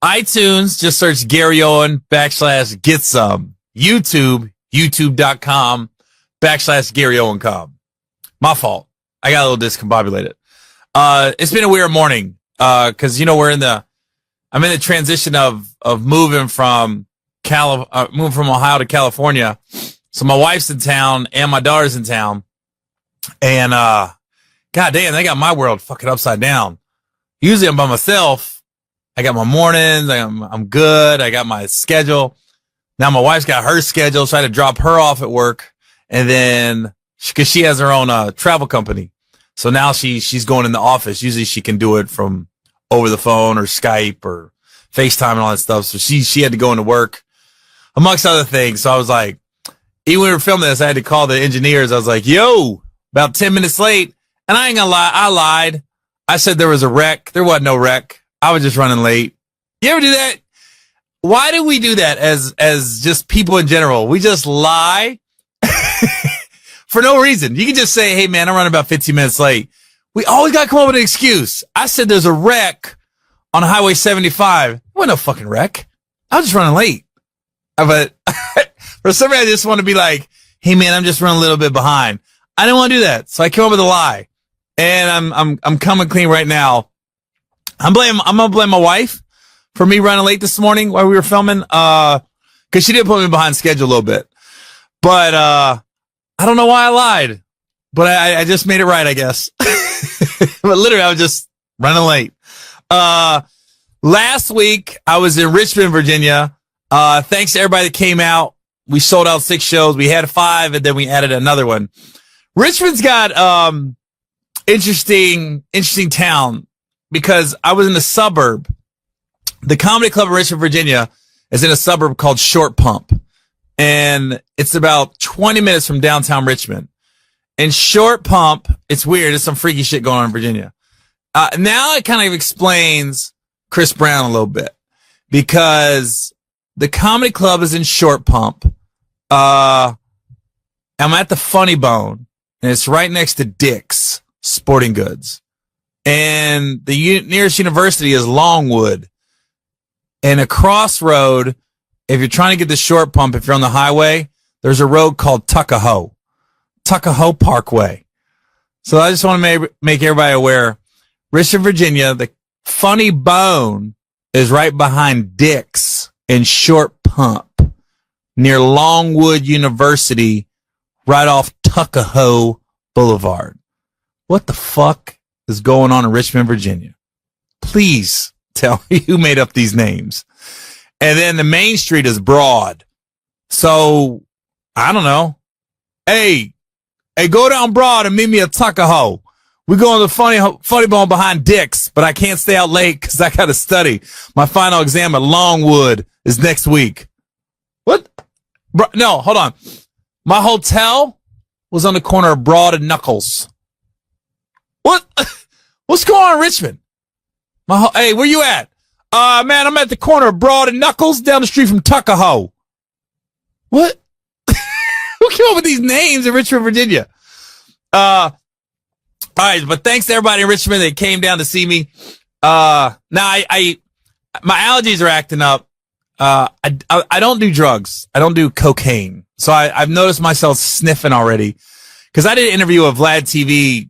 iTunes, just search Gary Owen /Get Some. YouTube.com/GaryOwenCom. My fault. I got a little discombobulated. It's been a weird morning. Cause I'm in the transition of moving from Ohio to California. So my wife's in town and my daughter's in town. And, God damn, they got my world fucking upside down. Usually I'm by myself. I got my mornings. I'm good. I got my schedule. Now my wife's got her schedule, so I had to drop her off at work. And then, cause she has her own, travel company. So now she's going in the office. Usually she can do it from over the phone or Skype or FaceTime and all that stuff. So she had to go into work amongst other things. So I was like, even when we were filming this, I had to call the engineers. I was like, yo, about 10 minutes late. And I ain't gonna lie. I lied. I said there was a wreck. There wasn't no wreck. I was just running late. You ever do that? Why do we do that as just people in general? We just lie for no reason. You can just say, hey man, I'm running about 15 minutes late. We always got to come up with an excuse. I said there's a wreck on Highway 75. There wasn't no fucking wreck. I was just running late. But for some reason, I just want to be like, hey man, I'm just running a little bit behind. I didn't want to do that. So I came up with a lie. And I'm coming clean right now. I'm gonna blame my wife for me running late this morning while we were filming. Cause she did put me behind schedule a little bit. But I don't know why I lied. But I just made it right, I guess. But literally I was just running late. Last week I was in Richmond, Virginia. Thanks to everybody that came out. We sold out 6 shows. We had 5 and then we added another one. Richmond's got interesting town because I was in a suburb. The comedy club in Richmond, Virginia is in a suburb called Short Pump. And it's about 20 minutes from downtown Richmond. And Short Pump, it's weird. There's some freaky shit going on in Virginia. Now it kind of explains Chris Brown a little bit because the comedy club is in Short Pump. I'm at the Funny Bone. and it's right next to Dick's Sporting Goods. And the nearest university is Longwood. And across road, if you're trying to get the short pump, if you're on the highway, there's a road called Tuckahoe Parkway. So I just want to make everybody aware, Richmond, Virginia, the Funny Bone is right behind Dick's and Short Pump near Longwood University, right off Tuckahoe Boulevard. What the fuck is going on in Richmond, Virginia? Please tell me who made up these names. And then the main street is Broad. So, I don't know. Hey, go down Broad and meet me at Tuckahoe. We're going to the funny bone behind Dick's, but I can't stay out late because I got to study. My final exam at Longwood is next week. What? No, hold on. My hotel was on the corner of Broad and Knuckles. What? What's going on in Richmond? Hey, where you at? Man, I'm at the corner of Broad and Knuckles down the street from Tuckahoe. What? Who came up with these names in Richmond, Virginia? All right, but thanks to everybody in Richmond that came down to see me. Now my allergies are acting up. I don't do drugs. I don't do cocaine. So I've noticed myself sniffing already. Cause I did an interview with Vlad TV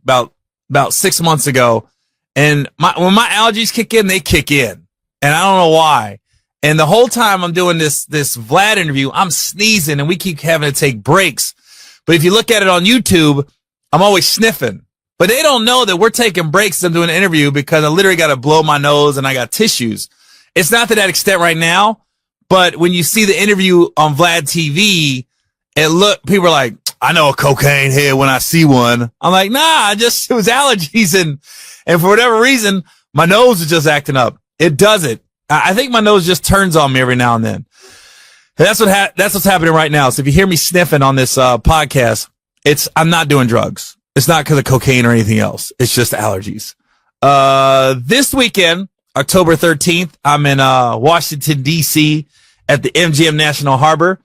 about 6 months ago. And when my allergies kick in, they kick in. And I don't know why. And the whole time I'm doing this Vlad interview, I'm sneezing and we keep having to take breaks. But if you look at it on YouTube, I'm always sniffing. But they don't know that we're taking breaks as I'm doing an interview because I literally got to blow my nose and I got tissues. It's not to that extent right now, but when you see the interview on Vlad TV, people are like, I know a cocaine head when I see one. I'm like, nah, it was allergies and for whatever reason, my nose is just acting up. It does it. I think my nose just turns on me every now and then. That's what's happening right now. So if you hear me sniffing on this podcast, I'm not doing drugs. It's not because of cocaine or anything else. It's just allergies. This weekend, October 13th, I'm in Washington, D.C. at the MGM National Harbor.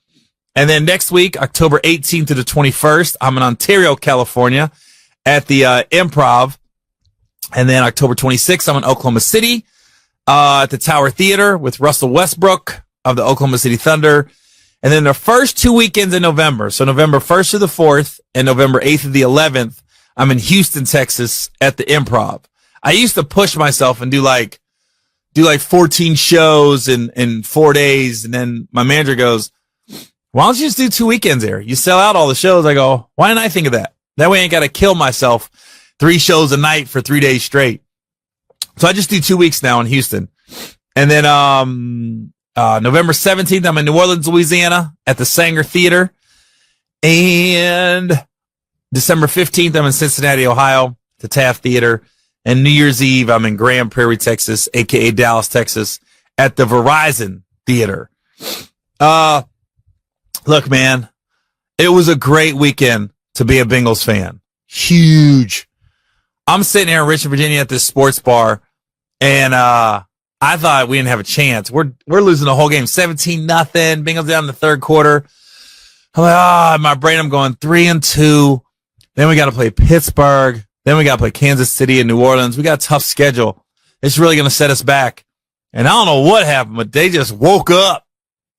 And then next week, October 18th to the 21st, I'm in Ontario, California at the Improv. And then October 26th, I'm in Oklahoma City at the Tower Theater with Russell Westbrook of the Oklahoma City Thunder. And then the first 2 weekends in November, so November 1st to the 4th and November 8th to the 11th, I'm in Houston, Texas at the Improv. I used to push myself and do like 14 shows in 4 days. And then my manager goes, why don't you just do 2 weekends there? You sell out all the shows. I go, why didn't I think of that? That way I ain't got to kill myself 3 shows a night for 3 days straight. So I just do 2 weeks now in Houston. And then, November 17th, I'm in New Orleans, Louisiana at the Sanger Theater. And December 15th, I'm in Cincinnati, Ohio, the Taft Theater. And New Year's Eve, I'm in Grand Prairie, Texas, aka Dallas, Texas, at the Verizon Theater. Look, man, it was a great weekend to be a Bengals fan. Huge. I'm sitting here in Richmond, Virginia at this sports bar, and I thought we didn't have a chance. We're losing the whole game, 17-0. Bengals down in the third quarter. I'm like, in my brain, I'm going 3-2. Then we got to play Pittsburgh. Then we got to play Kansas City and New Orleans. We got a tough schedule. It's really going to set us back. And I don't know what happened, but they just woke up.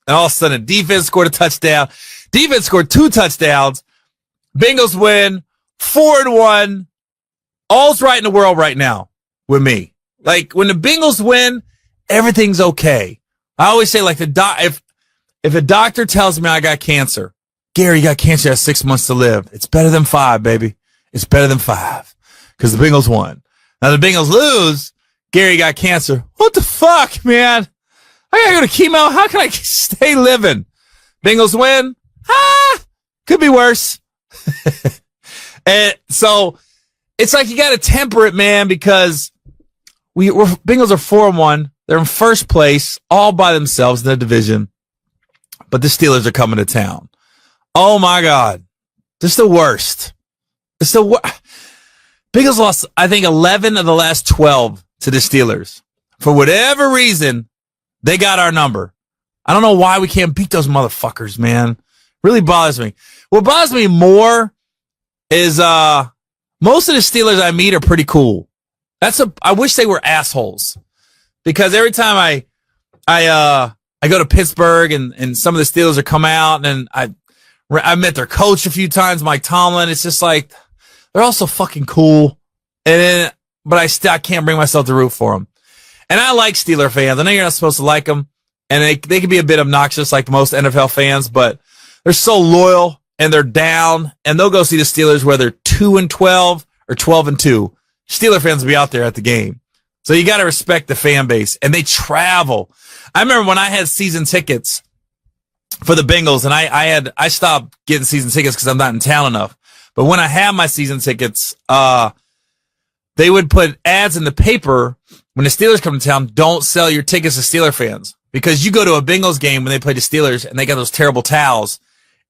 And all of a sudden, defense scored a touchdown. Defense scored 2 touchdowns. Bengals win 4-1. All's right in the world right now with me. Like, when the Bengals win, everything's okay. I always say, like, if a doctor tells me I got cancer, Gary, you got cancer, you have 6 months to live. It's better than 5, baby. It's better than 5 because the Bengals won. Now, the Bengals lose, Gary got cancer. What the fuck, man? I gotta go to chemo. How can I stay living? Bengals win? Could be worse. And so it's like you gotta temper it, man, because Bengals are 4-1. They're in first place, all by themselves in the division. But the Steelers are coming to town. Oh my God. This is the worst. It's the worst. Bengals lost, I think, 11 of the last 12 to the Steelers. For whatever reason, they got our number. I don't know why we can't beat those motherfuckers, man. Really bothers me. What bothers me more is most of the Steelers I meet are pretty cool. I wish they were assholes, because every time I go to Pittsburgh and some of the Steelers are come out, and I met their coach a few times, Mike Tomlin. It's just like, they're all so fucking cool. But I can't bring myself to root for them. And I like Steeler fans. I know you're not supposed to like them, and they can be a bit obnoxious like most NFL fans, but they're so loyal, and they're down, and they'll go see the Steelers whether 2-12 or 12-2. Steeler fans will be out there at the game. So you got to respect the fan base, and they travel. I remember when I had season tickets for the Bengals, and I stopped getting season tickets because I'm not in town enough. But when I had my season tickets, they would put ads in the paper when the Steelers come to town. Don't sell your tickets to Steeler fans, because you go to a Bengals game when they play the Steelers and they got those terrible towels,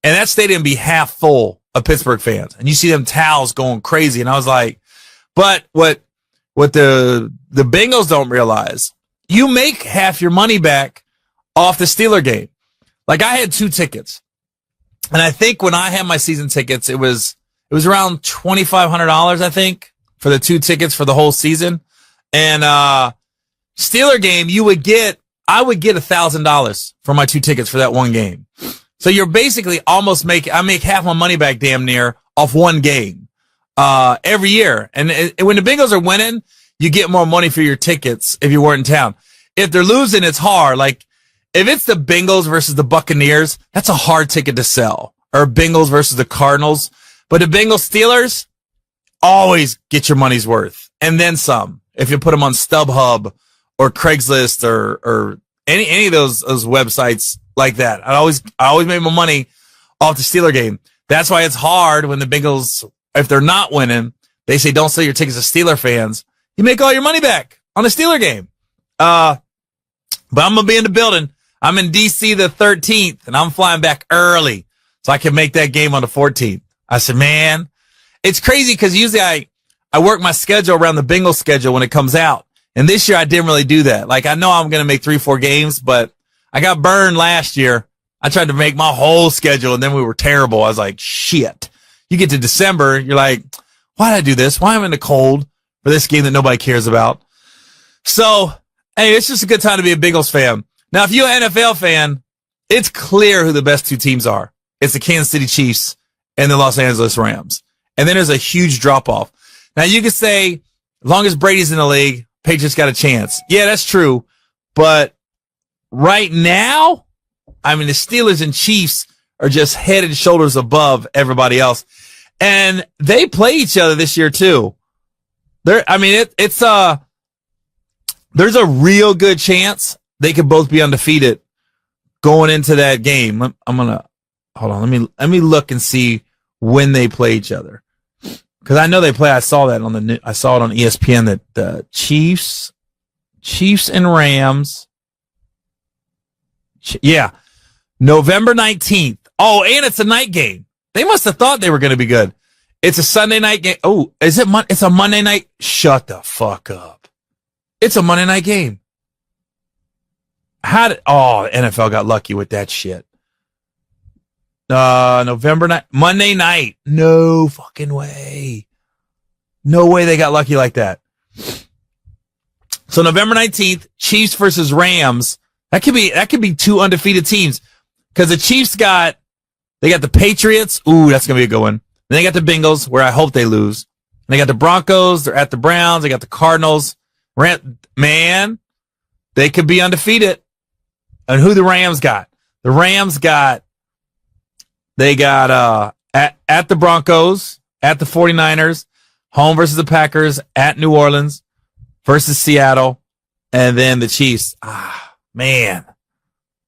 and that stadium be half full of Pittsburgh fans, and you see them towels going crazy. And I was like, but what the Bengals don't realize, you make half your money back off the Steeler game. Like, I had 2 tickets, and I think when I had my season tickets, it was around $2,500, I think, for the 2 tickets for the whole season. And Steeler game, I would get $1,000 for my 2 tickets for that one game. So you're basically I make half my money back damn near off one game every year. And when the Bengals are winning, you get more money for your tickets if you weren't in town. If they're losing, it's hard. Like, if it's the Bengals versus the Buccaneers, that's a hard ticket to sell. Or Bengals versus the Cardinals. But the Bengals Steelers, always get your money's worth. And then some. If you put them on StubHub or Craigslist or any of those websites like that. I always make my money off the Steeler game. That's why it's hard when the Bengals, if they're not winning, they say don't sell your tickets to Steeler fans. You make all your money back on the Steeler game. But I'm going to be in the building. I'm in D.C. the 13th, and I'm flying back early so I can make that game on the 14th. I said, man, it's crazy because usually I work my schedule around the Bengals schedule when it comes out. And this year I didn't really do that. Like, I know I'm going to make 3-4 games, but I got burned last year. I tried to make my whole schedule, and then we were terrible. I was like, shit. You get to December, you're like, why did I do this? Why am I in the cold for this game that nobody cares about? So, hey, it's just a good time to be a Bengals fan. Now, if you're an NFL fan, it's clear who the best 2 teams are. It's the Kansas City Chiefs and the Los Angeles Rams. And then there's a huge drop-off. Now, you could say, as long as Brady's in the league, Patriots got a chance. Yeah, that's true. But right now, I mean, the Steelers and Chiefs are just head and shoulders above everybody else. And they play each other this year, too. There's a real good chance they could both be undefeated going into that game. I'm going to, hold on, let me look and see when they play each other. Because I know they play. I saw it on ESPN that the Chiefs and Rams. Yeah, November 19th. Oh, and it's a night game. They must have thought they were going to be good. It's a Sunday night game. Oh, is it? It's a Monday night. Shut the fuck up. It's a Monday night game. NFL got lucky with that shit. November night, Monday night. No fucking way. No way they got lucky like that. So November 19th, Chiefs versus Rams. That could be 2 undefeated teams. Because the Chiefs got the Patriots. Ooh, that's gonna be a good one. Then they got the Bengals, where I hope they lose. And they got the Broncos, they're at the Browns, they got the Cardinals. Man, they could be undefeated. And who the Rams got? The Rams got at the Broncos, at the 49ers, home versus the Packers, at New Orleans versus Seattle, and then the Chiefs. Man.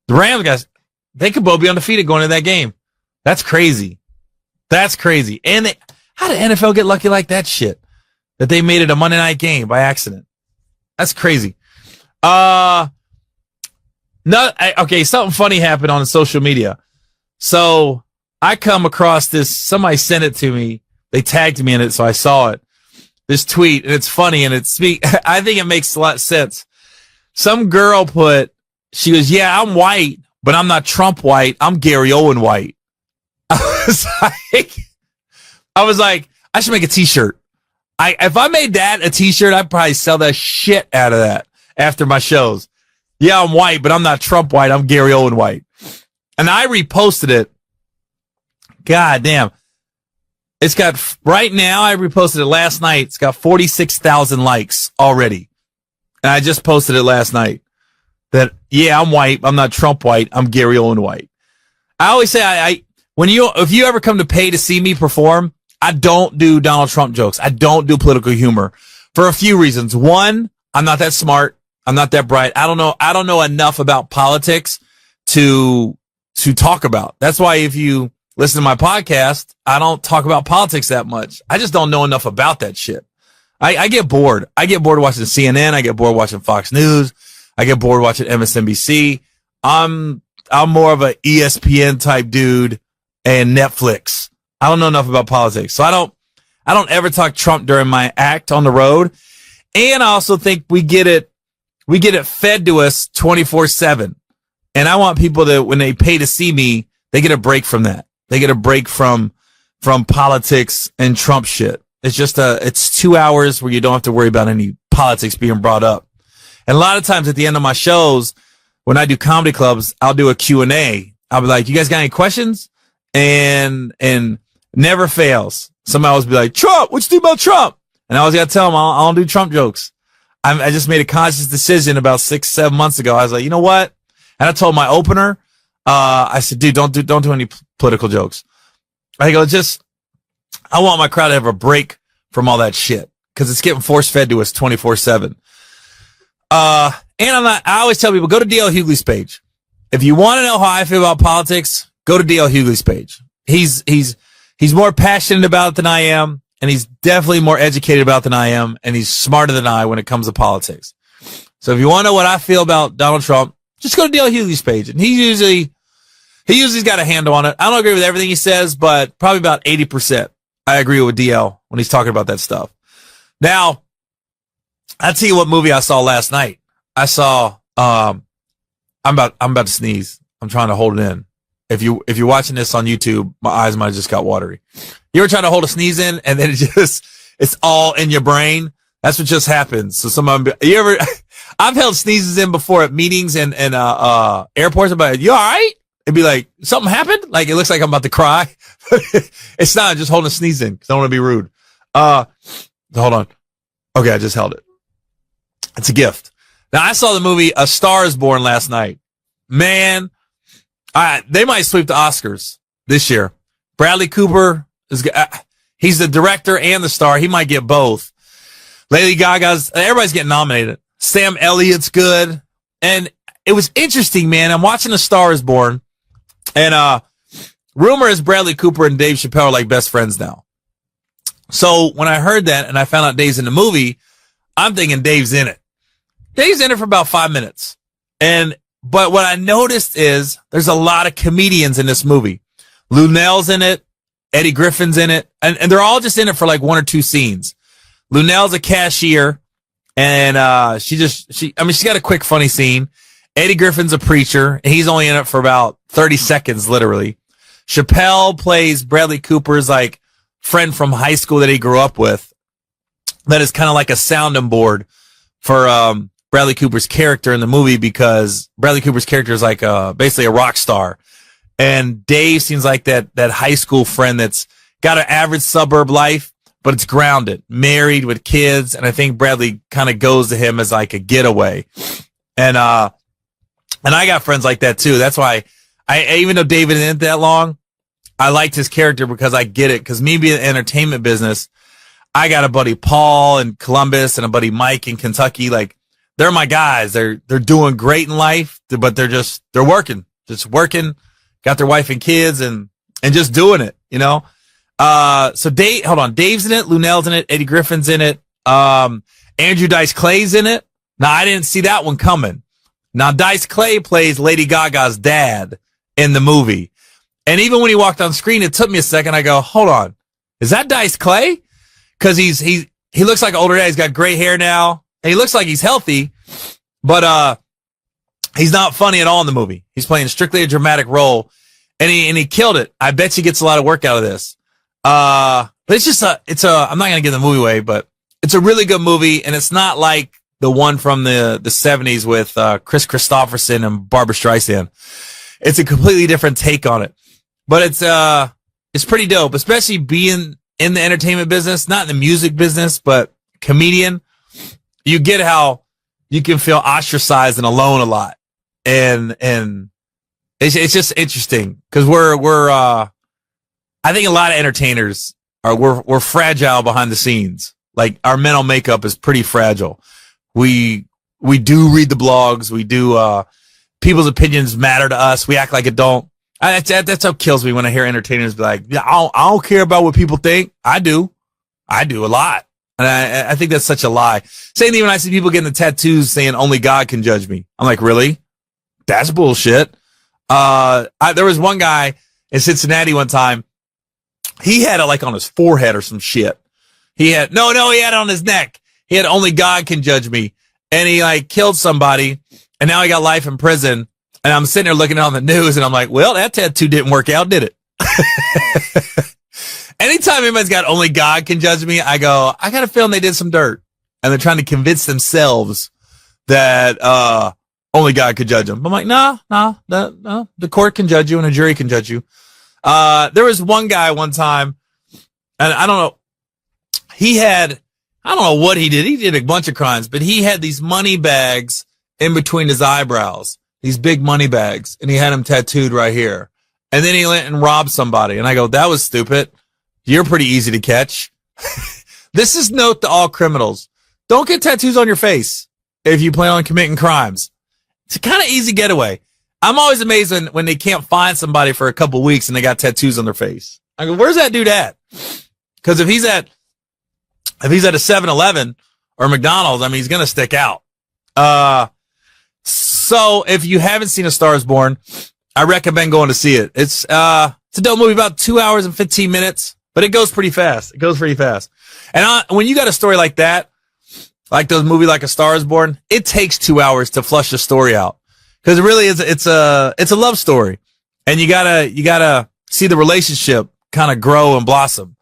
The Rams guys, they could both be undefeated going into that game. That's crazy. That's crazy. And how did NFL get lucky like that shit? That they made it a Monday night game by accident. That's crazy. Okay, something funny happened on social media. So I come across this, somebody sent it to me. They tagged me in it, so I saw it. This tweet, and it's funny, and I think it makes a lot of sense. Some girl she goes, yeah, I'm white, but I'm not Trump white. I'm Gary Owen white. I was like, I was like, I should make a t-shirt. If I made that a t-shirt, I'd probably sell the shit out of that after my shows. Yeah, I'm white, but I'm not Trump white. I'm Gary Owen white. And I reposted it. God damn. It's got, right now, I reposted it last night. It's got 46,000 likes already. And I just posted it last night. That, yeah, I'm white. I'm not Trump white. I'm Gary Owen white. I always say, if you ever come to pay to see me perform, I don't do Donald Trump jokes. I don't do political humor for a few reasons. One, I'm not that smart. I'm not that bright. I don't know enough about politics to talk about. That's why if you listen to my podcast, I don't talk about politics that much. I just don't know enough about that shit. I get bored. I get bored watching CNN. I get bored watching Fox News. I get bored watching MSNBC. I'm more of a ESPN type dude and Netflix. I don't know enough about politics. So I don't ever talk Trump during my act on the road. And I also think we get it fed to us 24/7. And I want people to, when they pay to see me, they get a break from that. They get a break from politics and Trump shit. It's just it's 2 hours where you don't have to worry about any politics being brought up. And a lot of times at the end of my shows, when I do comedy clubs, I'll do a Q&A. I'll be like, you guys got any questions? And never fails. Somebody always be like, Trump, what you think about Trump? And I always got to tell them, I don't do Trump jokes. I just made a conscious decision about 6-7 months ago. I was like, you know what? And I told my opener, I said, dude, don't do any political jokes. I go, I want my crowd to have a break from all that shit because it's getting force fed to us 24/7. And I always tell people, go to DL Hughley's page. If you want to know how I feel about politics, go to DL Hughley's page. He's more passionate about it than I am, and he's definitely more educated about it than I am, and he's smarter than I when it comes to politics. So if you want to know what I feel about Donald Trump, just go to DL Hughley's page, and he usually's got a handle on it. I don't agree with everything he says, but probably about 80% I agree with DL when he's talking about that stuff. Now, I'll tell you what movie I saw last night. I saw I'm about to sneeze. I'm trying to hold it in. If you're watching this on YouTube, my eyes might have just got watery. You ever try to hold a sneeze in and then it's all in your brain? That's what just happened. So I've held sneezes in before at meetings and airports. I'm like, you all right? It'd be like, something happened? Like, it looks like I'm about to cry. It's not, just holding a sneeze in because I don't want to be rude. Hold on. Okay, I just held it. It's a gift. Now, I saw the movie A Star is Born last night. Man, they might sweep the Oscars this year. Bradley Cooper, he's the director and the star. He might get both. Lady Gaga's, everybody's getting nominated. Sam Elliott's good. And it was interesting, man. I'm watching A Star is Born. And rumor is Bradley Cooper and Dave Chappelle are like best friends now. So when I heard that and I found out Dave's in the movie, I'm thinking Dave's in it. Dave's in it for about 5 minutes. But what I noticed is there's a lot of comedians in this movie. Lunell's in it. Eddie Griffin's in it. And they're all just in it for like 1 or 2 scenes. Lunell's a cashier. And she's got a quick, funny scene. Eddie Griffin's a preacher. And he's only in it for about 30 seconds, literally. Chappelle plays Bradley Cooper's like friend from high school that he grew up with. That is kind of like a sounding board for Bradley Cooper's character in the movie because Bradley Cooper's character is like basically a rock star. And Dave seems like that high school friend that's got an average suburb life, but it's grounded, married with kids. And I think Bradley kind of goes to him as like a getaway. And I got friends like that too. That's why even though David isn't that long, I liked his character because I get it. Because me being in the entertainment business, I got a buddy Paul in Columbus and a buddy Mike in Kentucky. Like, they're my guys. They're doing great in life, but they're working, got their wife and kids and just doing it, you know? So Dave's in it. Lunell's in it. Eddie Griffin's in it. Andrew Dice Clay's in it. Now, I didn't see that one coming. Now, Dice Clay plays Lady Gaga's dad in the movie. And even when he walked on screen, it took me a second. I go, hold on. Is that Dice Clay? Cause he looks like an older dad. He's got gray hair now. And he looks like he's healthy, but, he's not funny at all in the movie. He's playing strictly a dramatic role and he killed it. I bet he gets a lot of work out of this. But I'm not going to give the movie away, but it's a really good movie. And it's not like the one from the 70s with Chris Christopherson and Barbara Streisand. It's a completely different take on it. But it's pretty dope, especially being in the entertainment business, not in the music business, but comedian. You get how you can feel ostracized and alone a lot. And it's just interesting because I think a lot of entertainers we're fragile behind the scenes. Like our mental makeup is pretty fragile. We do read the blogs. We do, people's opinions matter to us. We act like it don't. That's what kills me when I hear entertainers be like, yeah, I don't care about what people think. I do a lot. And I think that's such a lie. Same thing when I see people getting the tattoos saying only God can judge me. I'm like, really? That's bullshit. There was one guy in Cincinnati one time. He had it like on his forehead or some shit. He had it on his neck. He had only God can judge me. And he like killed somebody and now he got life in prison. And I'm sitting there looking on the news and I'm like, well, that tattoo didn't work out, did it? Anytime anybody's got only God can judge me, I go, I got a feeling they did some dirt. And they're trying to convince themselves that only God could judge them. I'm like, no, the court can judge you and a jury can judge you. There was one guy one time, and I don't know, I don't know what he did. He did a bunch of crimes, but he had these money bags in between his eyebrows, these big money bags, and he had them tattooed right here. And then he went and robbed somebody. And I go, that was stupid. You're pretty easy to catch. This is note to all criminals. Don't get tattoos on your face if you plan on committing crimes. It's a kind of easy getaway. I'm always amazed when they can't find somebody for a couple weeks and they got tattoos on their face. I go, where's that dude at? Because if he's at a 7-Eleven or McDonald's, I mean, he's going to stick out. So if you haven't seen A Star Is Born, I recommend going to see it. It's a dope movie, about 2 hours and 15 minutes, but it goes pretty fast. And when you got a story like that, like those movies like A Star Is Born, it takes 2 hours to flush the story out. Because it really is, it's a love story. And you gotta see the relationship kind of grow and blossom.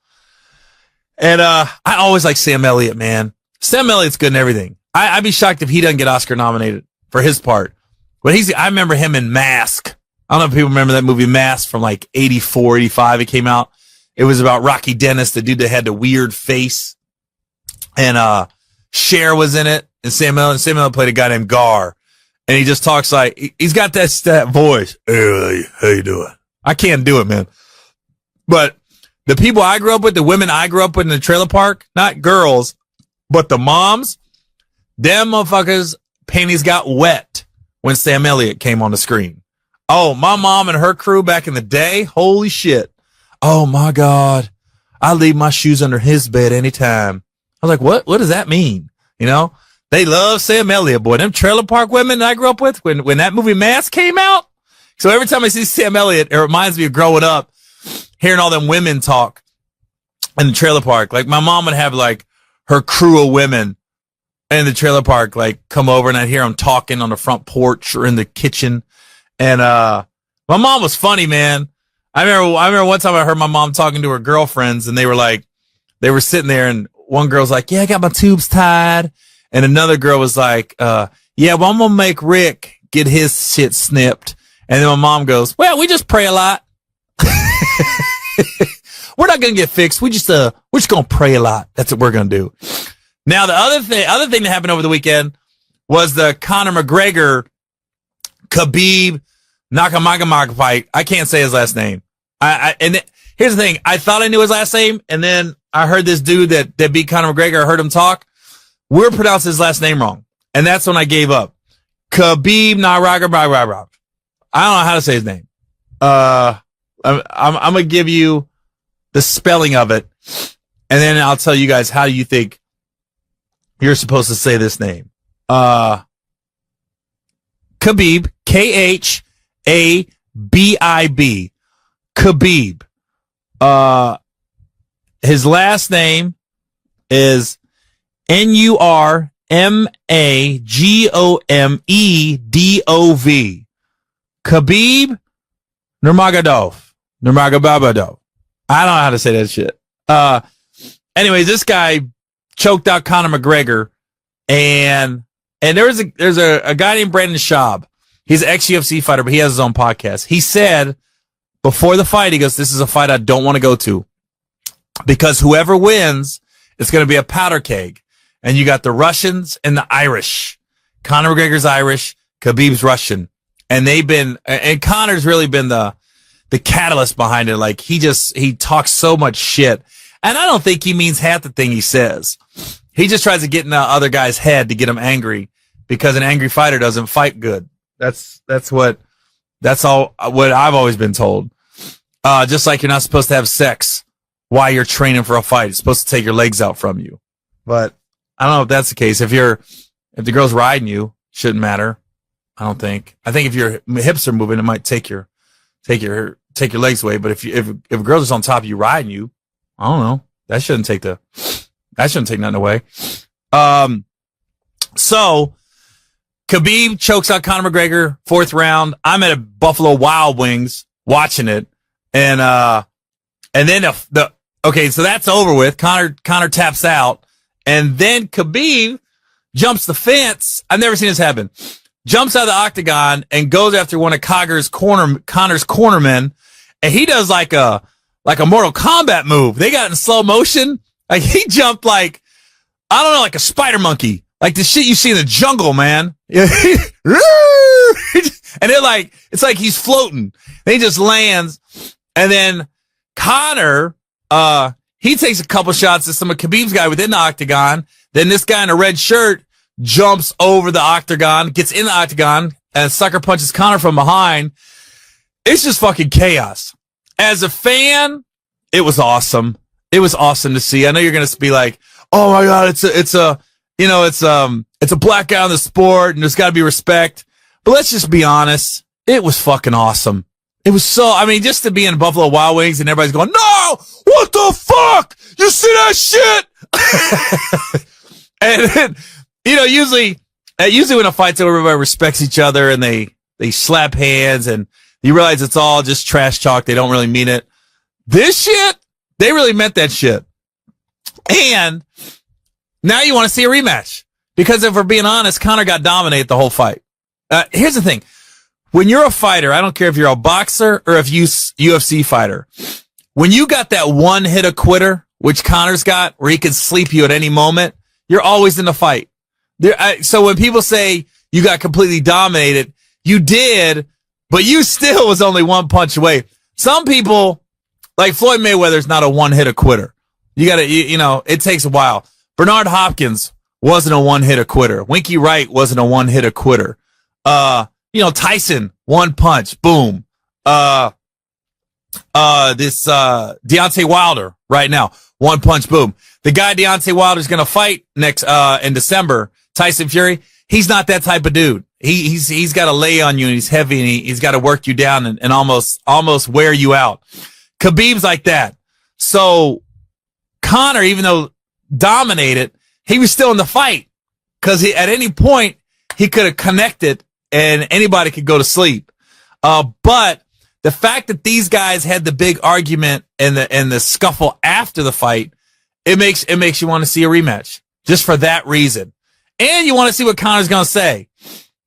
And, I always like Sam Elliott, man. Sam Elliott's good in everything. I'd be shocked if he doesn't get Oscar nominated for his part. But I remember him in Mask. I don't know if people remember that movie Mask from like 84, 85. It came out. It was about Rocky Dennis, the dude that had the weird face. And, Cher was in it. And Sam Elliott played a guy named Gar. And he just talks like, he's got that voice. Hey, how you doing? I can't do it, man. But the people I grew up with, the women I grew up with in the trailer park, not girls, but the moms, them motherfuckers, panties got wet when Sam Elliott came on the screen. Oh, my mom and her crew back in the day, holy shit. Oh my God. I leave my shoes under his bed anytime. I was like, what does that mean? You know? They love Sam Elliott, boy. Them trailer park women that I grew up with when that movie Mask came out. So every time I see Sam Elliott, it reminds me of growing up, hearing all them women talk in the trailer park. Like my mom would have like her crew of women in the trailer park, like come over and I'd hear them talking on the front porch or in the kitchen. And, my mom was funny, man. I remember one time I heard my mom talking to her girlfriends and they were sitting there and one girl's like, yeah, I got my tubes tied. And another girl was like, yeah, well, I'm going to make Rick get his shit snipped. And then my mom goes, well, we just pray a lot. We're not going to get fixed. We're just going to pray a lot. That's what we're going to do. Now, the other thing that happened over the weekend was the Conor McGregor Khabib Nurmagomedov fight. I can't say his last name. Here's the thing. I thought I knew his last name. And then I heard this dude that beat Conor McGregor. I heard him talk. We're pronouncing his last name wrong. And that's when I gave up. Khabib Nurmagomedov. I don't know how to say his name. I'm going to give you the spelling of it. And then I'll tell you guys how you think you're supposed to say this name. Khabib, Khabib. Khabib. His last name is Nurmagomedov. Khabib Nurmagomedov. I don't know how to say that shit. Anyways, this guy choked out Conor McGregor, and there's a guy named Brandon Schaub. He's an ex-UFC fighter, but he has his own podcast. He said before the fight, he goes, "This is a fight I don't want to go to because whoever wins, it's going to be a powder keg." And you got the Russians and the Irish. Conor McGregor's Irish, Khabib's Russian, and Conor's really been the catalyst behind it. Like he talks so much shit. And I don't think he means half the thing he says. He just tries to get in the other guy's head to get him angry because an angry fighter doesn't fight good. That's what I've always been told. Just like you're not supposed to have sex while you're training for a fight. It's supposed to take your legs out from you. But I don't know if that's the case. If the girl's riding you, shouldn't matter. I don't think. I think if your hips are moving, it might take your legs away. But if a girl's just on top of you riding you, I don't know. That shouldn't take nothing away. So Khabib chokes out Conor McGregor, 4th round. I'm at Buffalo Wild Wings watching it. And then so that's over with. Conor taps out. And then Khabib jumps the fence. I've never seen this happen. Jumps out of the octagon and goes after one of Connor's cornermen. And he does like a Mortal Kombat move. They got it in slow motion. Like he jumped like a spider monkey. Like the shit you see in the jungle, man. And it's like he's floating. And he just lands. And then Conor, he takes a couple shots at some of Khabib's guy within the octagon. Then this guy in a red shirt jumps over the octagon, gets in the octagon, and sucker punches Conor from behind. It's just fucking chaos. As a fan, it was awesome. It was awesome to see. I know you're going to be like, "Oh my God, it's a black guy in the sport and there's got to be respect." But let's just be honest. It was fucking awesome. It was just to be in Buffalo Wild Wings and everybody's going, "No, what the fuck? You see that shit?" And then, usually when a fight's over, everybody respects each other and they slap hands and you realize it's all just trash talk. They don't really mean it. This shit, they really meant that shit. And now you want to see a rematch because if we're being honest, Conor got dominated the whole fight. Here's the thing. When you're a fighter, I don't care if you're a boxer or if you UFC fighter, when you got that one hit a quitter, which Conor's got, where he can sleep you at any moment, you're always in the fight. So when people say you got completely dominated, you did, but you still was only one punch away. Some people, like Floyd Mayweather's not a one hit a quitter. You gotta, it takes a while. Bernard Hopkins wasn't a one hit a quitter. Winky Wright wasn't a one hit a quitter. Tyson, one punch, boom. This Deontay Wilder right now, one punch, boom. The guy Deontay Wilder's gonna fight next in December, Tyson Fury. He's not that type of dude. He's got to lay on you and he's heavy and he's got to work you down and almost wear you out. Khabib's like that. So Conor, even though dominated, he was still in the fight because at any point he could have connected and anybody could go to sleep. But the fact that these guys had the big argument and the scuffle after the fight, it makes you want to see a rematch just for that reason. And you want to see what Conor's going to say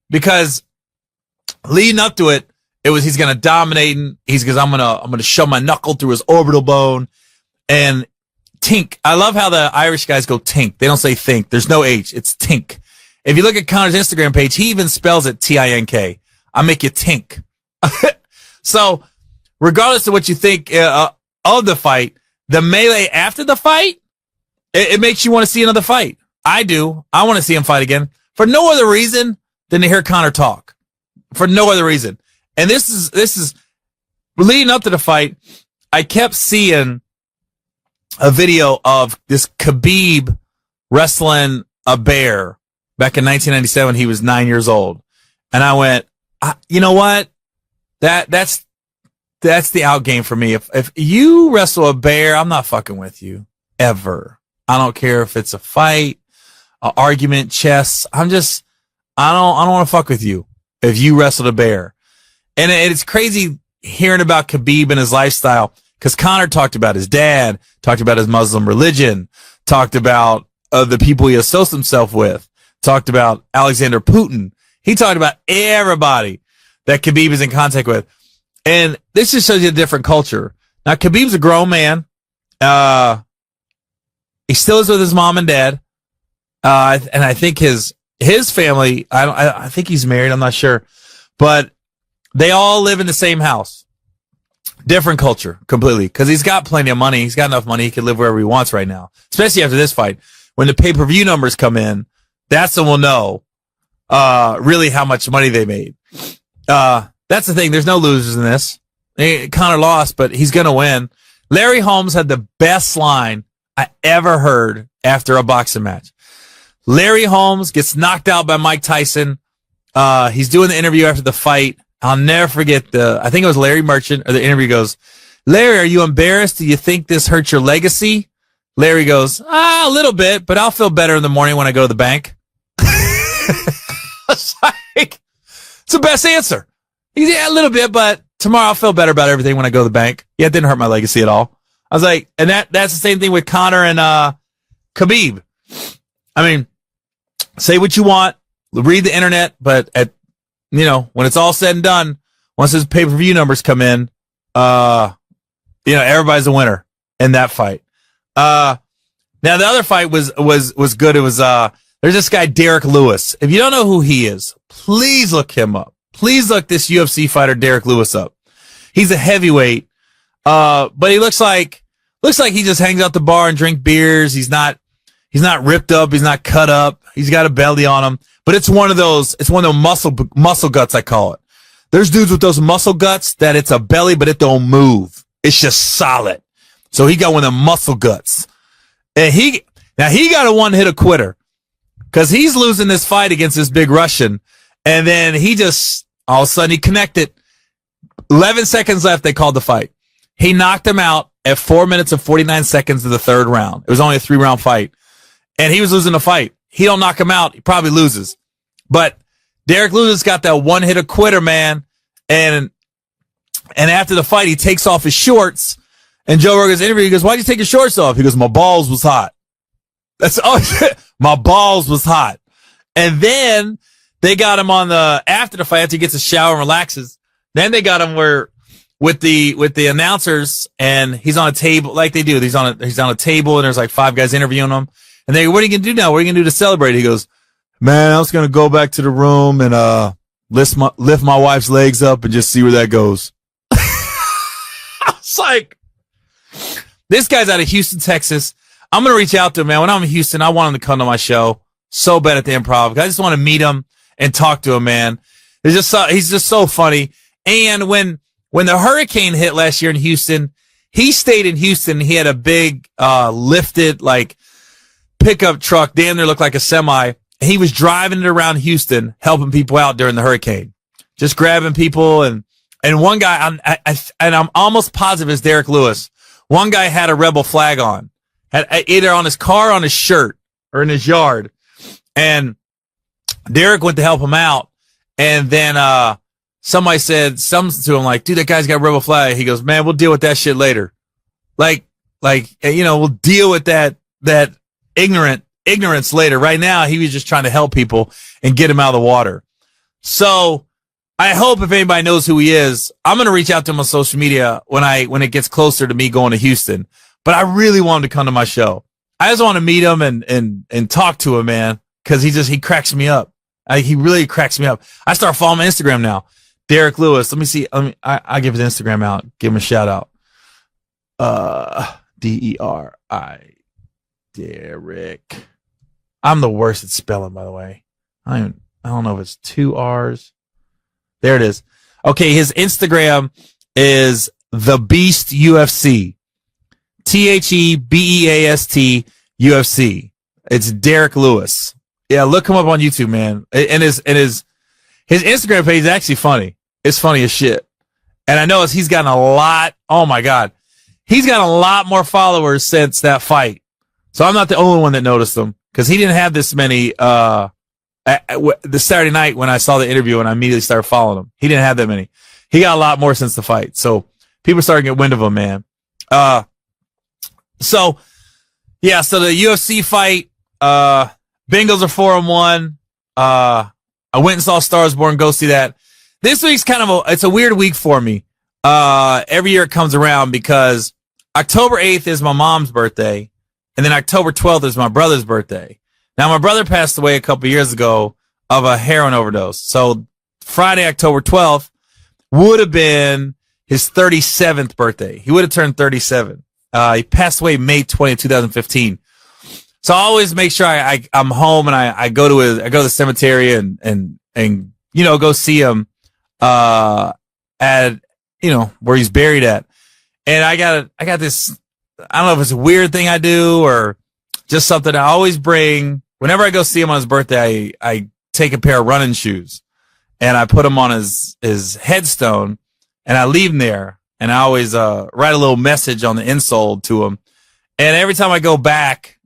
because leading up to it, he's going to dominate and I'm going to shove my knuckle through his orbital bone and tink. I love how the Irish guys go tink. They don't say think. There's no H. It's tink. If you look at Conor's Instagram page, he even spells it Tink. I make you tink. So regardless of what you think of the fight, the melee after the fight, it makes you want to see another fight. I do. I want to see him fight again for no other reason than to hear Conor talk. For no other reason. And this is leading up to the fight. I kept seeing a video of this Khabib wrestling a bear back in 1997. He was 9 years old, and I went, you know what? That's the out game for me. If you wrestle a bear, I'm not fucking with you ever. I don't care if it's a fight, an argument, chess. I don't want to fuck with you if you wrestled a bear. And it's crazy hearing about Khabib and his lifestyle. because Connor talked about his dad, talked about his Muslim religion, talked about the people he associates himself with, talked about Alexander Putin. He talked about everybody that Khabib is in contact with. And this just shows you a different culture. Now, Khabib's a grown man. He still is with his mom and dad. And I think his family, I think he's married. I'm not sure, but they all live in the same house. Different culture completely. Cause he's got plenty of money. He's got enough money. He can live wherever he wants right now, especially after this fight. When the pay-per-view numbers come in, that's when we'll know, really how much money they made. That's the thing. There's no losers in this. Connor lost, but he's going to win. Larry Holmes had the best line I ever heard after a boxing match. Larry Holmes gets knocked out by Mike Tyson. He's doing the interview after the fight. I'll never forget I think it was Larry Merchant, or the interview goes, Larry, are you embarrassed? Do you think this hurts your legacy? Larry goes, a little bit, but I'll feel better in the morning when I go to the bank. It's like, it's the best answer. He's, yeah, a little bit, but tomorrow I'll feel better about everything when I go to the bank. Yeah, it didn't hurt my legacy at all. I was like, and that's the same thing with Connor and Khabib. I mean, say what you want, read the internet, but when it's all said and done, once his pay-per-view numbers come in, everybody's a winner in that fight. Now the other fight was good. It was there's this guy Derek Lewis. If you don't know who he is, please look him up. Please look this UFC fighter Derek Lewis up. He's a heavyweight, but he looks like he just hangs out the bar and drink beers. He's not ripped up. He's not cut up. He's got a belly on him. But it's one of those muscle guts, I call it. There's dudes with those muscle guts that it's a belly, but it don't move. It's just solid. So he got one of them muscle guts. And he got a one-hit quitter because he's losing this fight against this big Russian. And then he just, all of a sudden he connected. 11 seconds left, they called the fight. He knocked him out at 4 minutes and 49 seconds of the third round. It was only a 3-round fight. And he was losing the fight. He don't knock him out, he probably loses. But Derek Lewis got that one-hit quitter, man. And after the fight, he takes off his shorts. And Joe Rogan's interview, he goes, why'd you take your shorts off? He goes, my balls was hot. That's all. My balls was hot. And then they got him after the fight, after he gets a shower and relaxes. Then they got him with the announcers, and he's on a table like they do. He's on a table, and there's like 5 guys interviewing him. And they go, what are you going to do now? What are you going to do to celebrate? He goes, man, I was going to go back to the room and lift my wife's legs up and just see where that goes. I was like, this guy's out of Houston, Texas. I'm going to reach out to him, man. When I'm in Houston, I want him to come to my show so bad at the Improv. I just want to meet him and talk to him, man. He's just so funny. And when the hurricane hit last year in Houston, he stayed in Houston. He had a big lifted like pickup truck, damn near looked like a semi. He was driving it around Houston, helping people out during the hurricane, just grabbing people. And one guy, I'm almost positive it's Derek Lewis. One guy had a rebel flag on, had either on his car, or on his shirt, or in his yard. And Derek went to help him out. And then somebody said something to him like, dude, that guy's got a rebel flag. He goes, man, we'll deal with that shit later. Like, we'll deal with that ignorance later. Right now, he was just trying to help people and get him out of the water. So I hope if anybody knows who he is, I'm going to reach out to him on social media when it gets closer to me going to Houston. But I really want him to come to my show. I just want to meet him and talk to him, man, because he cracks me up. He really cracks me up. I start following him on Instagram now. Derek Lewis. Let me see. I give his Instagram out. Give him a shout out. DERI. Derek. I'm the worst at spelling, by the way. I don't know if it's 2 R's. There it is. Okay, his Instagram is The Beast UFC. TheBeast UFC. It's Derek Lewis. Yeah, look him up on YouTube, man. And his Instagram page is actually funny. It's funny as shit. And I know he's gotten a lot. Oh my God. He's got a lot more followers since that fight. So I'm not the only one that noticed him, because he didn't have this many the Saturday night when I saw the interview and I immediately started following him. He didn't have that many. He got a lot more since the fight. So people started to get wind of him, man. So yeah, so the UFC fight, Bengals are 4-1. I went and saw Stars Born, go see that. This week's it's a weird week for me. Every year it comes around because October 8th is my mom's birthday, and then October 12th is my brother's birthday. Now, my brother passed away a couple years ago of a heroin overdose. So Friday, October 12th would have been his 37th birthday. He would have turned 37. He passed away May 20th, 2015. So I always make sure I'm home and I go to the cemetery and go see him at where he's buried at. And I got this, I don't know if it's a weird thing I do or just something I always bring. Whenever I go see him on his birthday, I take a pair of running shoes and I put them on his headstone and I leave them there. And I always write a little message on the insole to him. And every time I go back,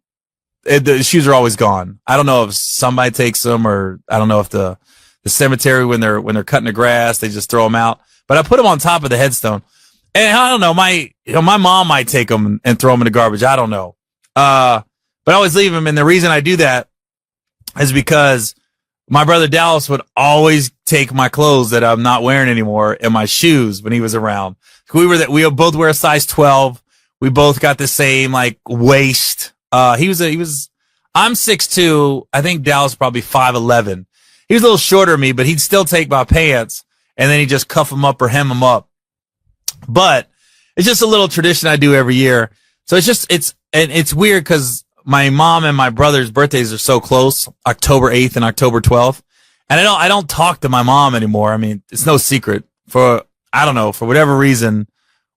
the shoes are always gone. I don't know if somebody takes them or I don't know if the cemetery when they're cutting the grass, they just throw them out. But I put them on top of the headstone. And I don't know, my mom might take them and throw them in the garbage. I don't know. But I always leave them. And the reason I do that is because my brother Dallas would always take my clothes that I'm not wearing anymore and my shoes when he was around. We both wear a size 12. We both got the same like waist. I'm 6'2". I think Dallas probably 5'11". He was a little shorter than me, but he'd still take my pants and then he'd just cuff them up or hem them up. But it's just a little tradition I do every year. So it's weird because my mom and my brother's birthdays are so close, October 8th and October 12th. And I don't talk to my mom anymore. I mean, it's no secret for whatever reason,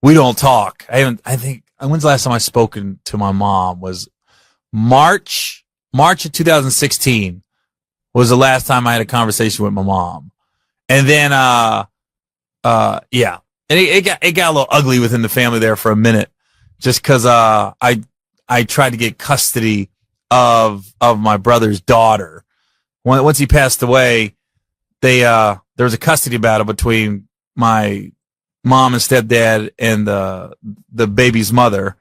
we don't talk. I think, when's the last time I spoken to my mom was March of 2016 was the last time I had a conversation with my mom. And then, yeah. And it got a little ugly within the family there for a minute, just because I tried to get custody of my brother's daughter. Once he passed away, there was a custody battle between my mom and stepdad and the baby's mother,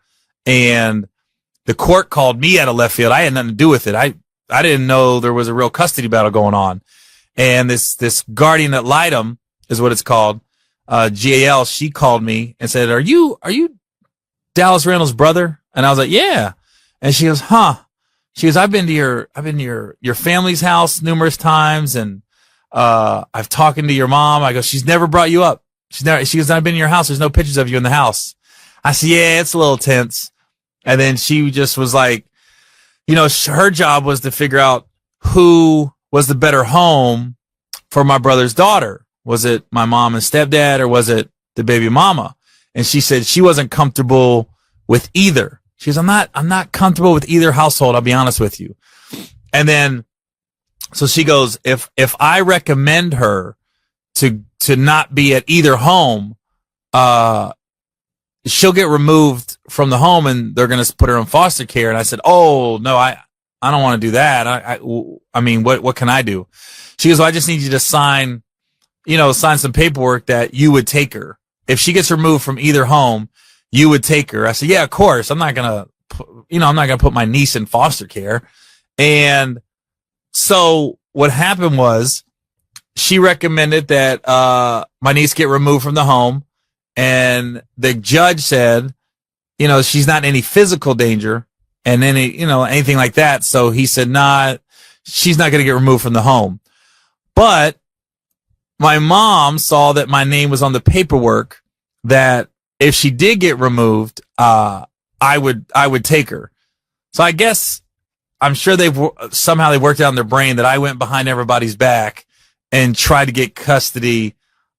and the court called me out of left field. I had nothing to do with it. I didn't know there was a real custody battle going on, and this guardian ad litem is what it's called. GAL, she called me and said, Are you Dallas Randall's brother? And I was like, yeah. And she goes, huh? She goes, I've been to your family's house numerous times, and I've talked to your mom. I go, she's never brought you up. She goes, I've been in your house. There's no pictures of you in the house. I said, yeah, it's a little tense. And then she just was like, her job was to figure out who was the better home for my brother's daughter. Was it my mom and stepdad, or was it the baby mama? And she said she wasn't comfortable with either. She goes, I'm not comfortable with either household. I'll be honest with you. And then, so she goes, if I recommend her to not be at either home, she'll get removed from the home and they're going to put her in foster care. And I said, oh no, I don't want to do that. I mean, what can I do? She goes, well, I just need you to sign some paperwork that you would take her. If she gets removed from either home, you would take her. I said, yeah, of course. I'm not going to put my niece in foster care. And so what happened was she recommended that, my niece get removed from the home. And the judge said, she's not in any physical danger and anything like that. So he said, nah, she's not going to get removed from the home. But my mom saw that my name was on the paperwork that if she did get removed, I would take her. So I guess I'm sure they worked out in their brain that I went behind everybody's back and tried to get custody,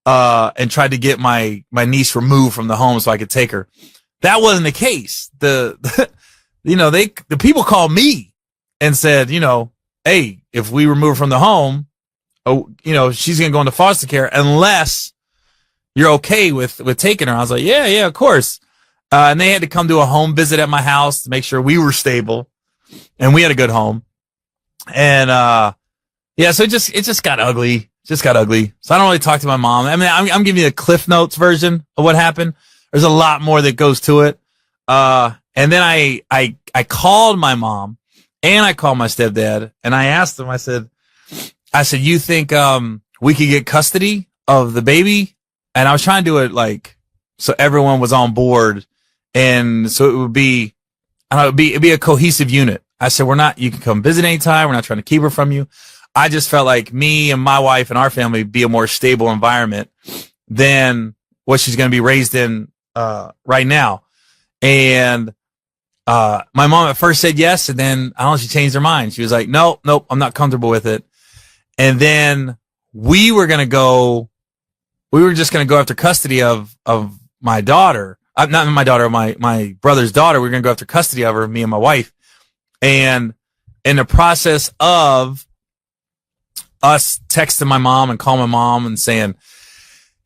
and tried to get my niece removed from the home so I could take her. That wasn't the case. The people called me and said, hey, if we remove her from the home, she's going to go into foster care unless you're okay with taking her. I was like, yeah, of course. And they had to come do a home visit at my house to make sure we were stable and we had a good home. And, so it just got ugly. Just got ugly. So I don't really talk to my mom. I mean, I'm giving you the Cliff Notes version of what happened. There's a lot more that goes to it. And then I called my mom and I called my stepdad and I asked them, I said, you think, we could get custody of the baby? And I was trying to do it like, so everyone was on board. And so it would be, I don't know, it'd be a cohesive unit. I said, you can come visit anytime. We're not trying to keep her from you. I just felt like me and my wife and our family would be a more stable environment than what she's going to be raised in, right now. And, my mom at first said yes. And then I don't know, she changed her mind. She was like, nope, I'm not comfortable with it. And then we were just going to go after custody of my daughter. Not my daughter, my brother's daughter. We were going to go after custody of her, me and my wife. And in the process of us texting my mom and calling my mom and saying,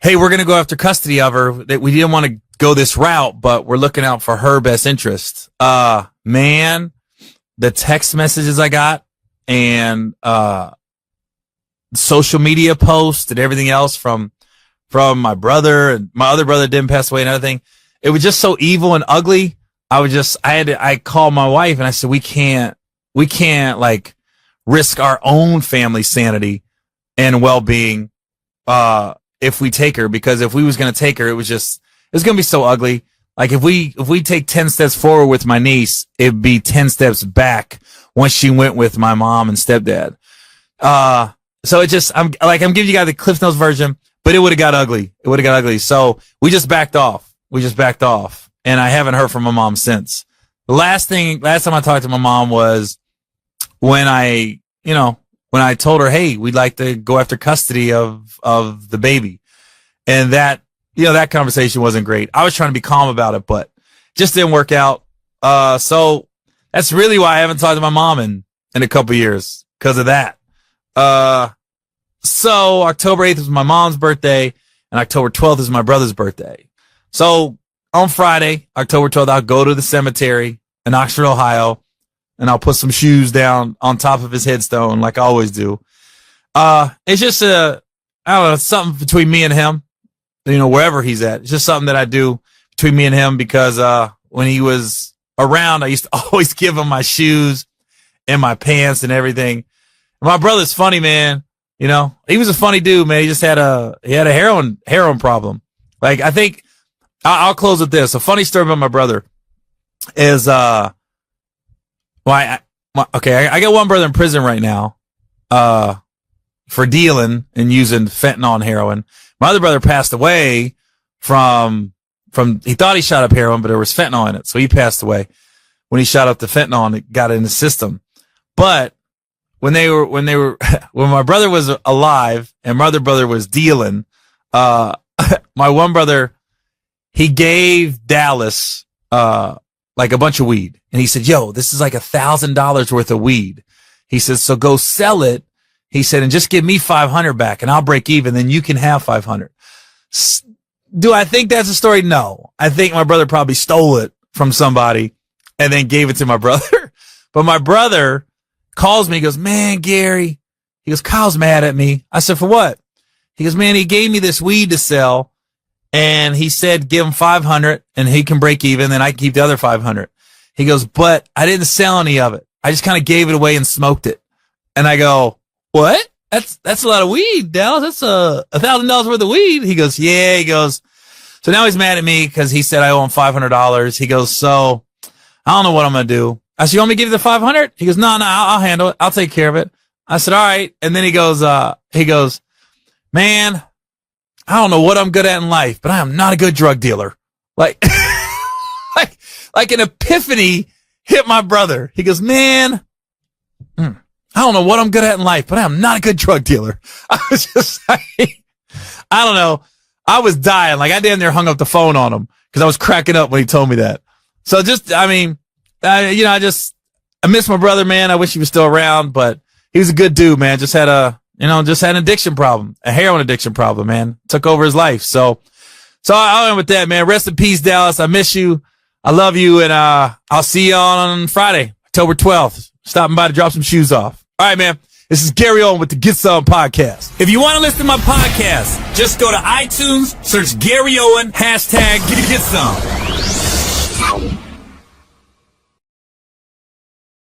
hey, we're going to go after custody of her, that we didn't want to go this route, but we're looking out for her best interest. Man, the text messages I got and, social media posts and everything else from my brother, and my other brother didn't pass away and everything. It was just so evil and ugly. I called my wife and I said, we can't like risk our own family sanity and well-being, if we take her, because if we was going to take her, it was going to be so ugly. Like if we take 10 steps forward with my niece, it'd be 10 steps back once she went with my mom and stepdad. So I'm giving you guys the Cliff Notes version, but it would have got ugly. So we just backed off. And I haven't heard from my mom since. The last time I talked to my mom was when I told her, hey, we'd like to go after custody of the baby. And that conversation wasn't great. I was trying to be calm about it, but just didn't work out. So that's really why I haven't talked to my mom in a couple years, because of that. So October 8th is my mom's birthday and October 12th is my brother's birthday. So on Friday, October 12th, I'll go to the cemetery in Oxford, Ohio, and I'll put some shoes down on top of his headstone like I always do. It's just something between me and him, wherever he's at. It's just something that I do between me and him because, when he was around, I used to always give him my shoes and my pants and everything. My brother's funny, man. He was a funny dude, man. He just had a heroin problem. Like, I think I'll close with this. A funny story about my brother is, I got one brother in prison right now, for dealing and using fentanyl and heroin. My other brother passed away from, he thought he shot up heroin, but there was fentanyl in it. So he passed away when he shot up the fentanyl and it got in the system. But when my brother was alive and my other brother was dealing, my one brother, he gave Dallas, like a bunch of weed. And he said, yo, this is like $1,000 worth of weed. He said, so go sell it. He said, and just give me 500 back and I'll break even. Then you can have 500. Do I think that's a story? No. I think my brother probably stole it from somebody and then gave it to my brother. But my brother calls me. He goes, man, Gary. He goes, Kyle's mad at me. I said, for what? He goes, man, he gave me this weed to sell. And he said, give him 500 and he can break even. Then I can keep the other 500. He goes, but I didn't sell any of it. I just kind of gave it away and smoked it. And I go, what? That's a lot of weed, Dallas. That's $1,000 worth of weed. He goes, yeah. He goes, so now he's mad at me because he said I owe him $500. He goes, so I don't know what I'm going to do. I said, you want me to give you the 500? He goes, no, I'll handle it. I'll take care of it. I said, all right. And then he goes, man, I don't know what I'm good at in life, but I am not a good drug dealer. Like, like an epiphany hit my brother. He goes, man, I don't know what I'm good at in life, but I am not a good drug dealer. I was just like, I don't know. I was dying. Like I damn near hung up the phone on him because I was cracking up when he told me that. So just, I miss my brother, man. I wish he was still around, but he was a good dude, man. Just had an addiction problem, a heroin addiction problem, man. Took over his life. So I'll end with that, man. Rest in peace, Dallas. I miss you. I love you. And, I'll see you on Friday, October 12th. Stopping by to drop some shoes off. All right, man. This is Gary Owen with the Get Some Podcast. If you want to listen to my podcast, just go to iTunes, search Gary Owen, hashtag Get Some.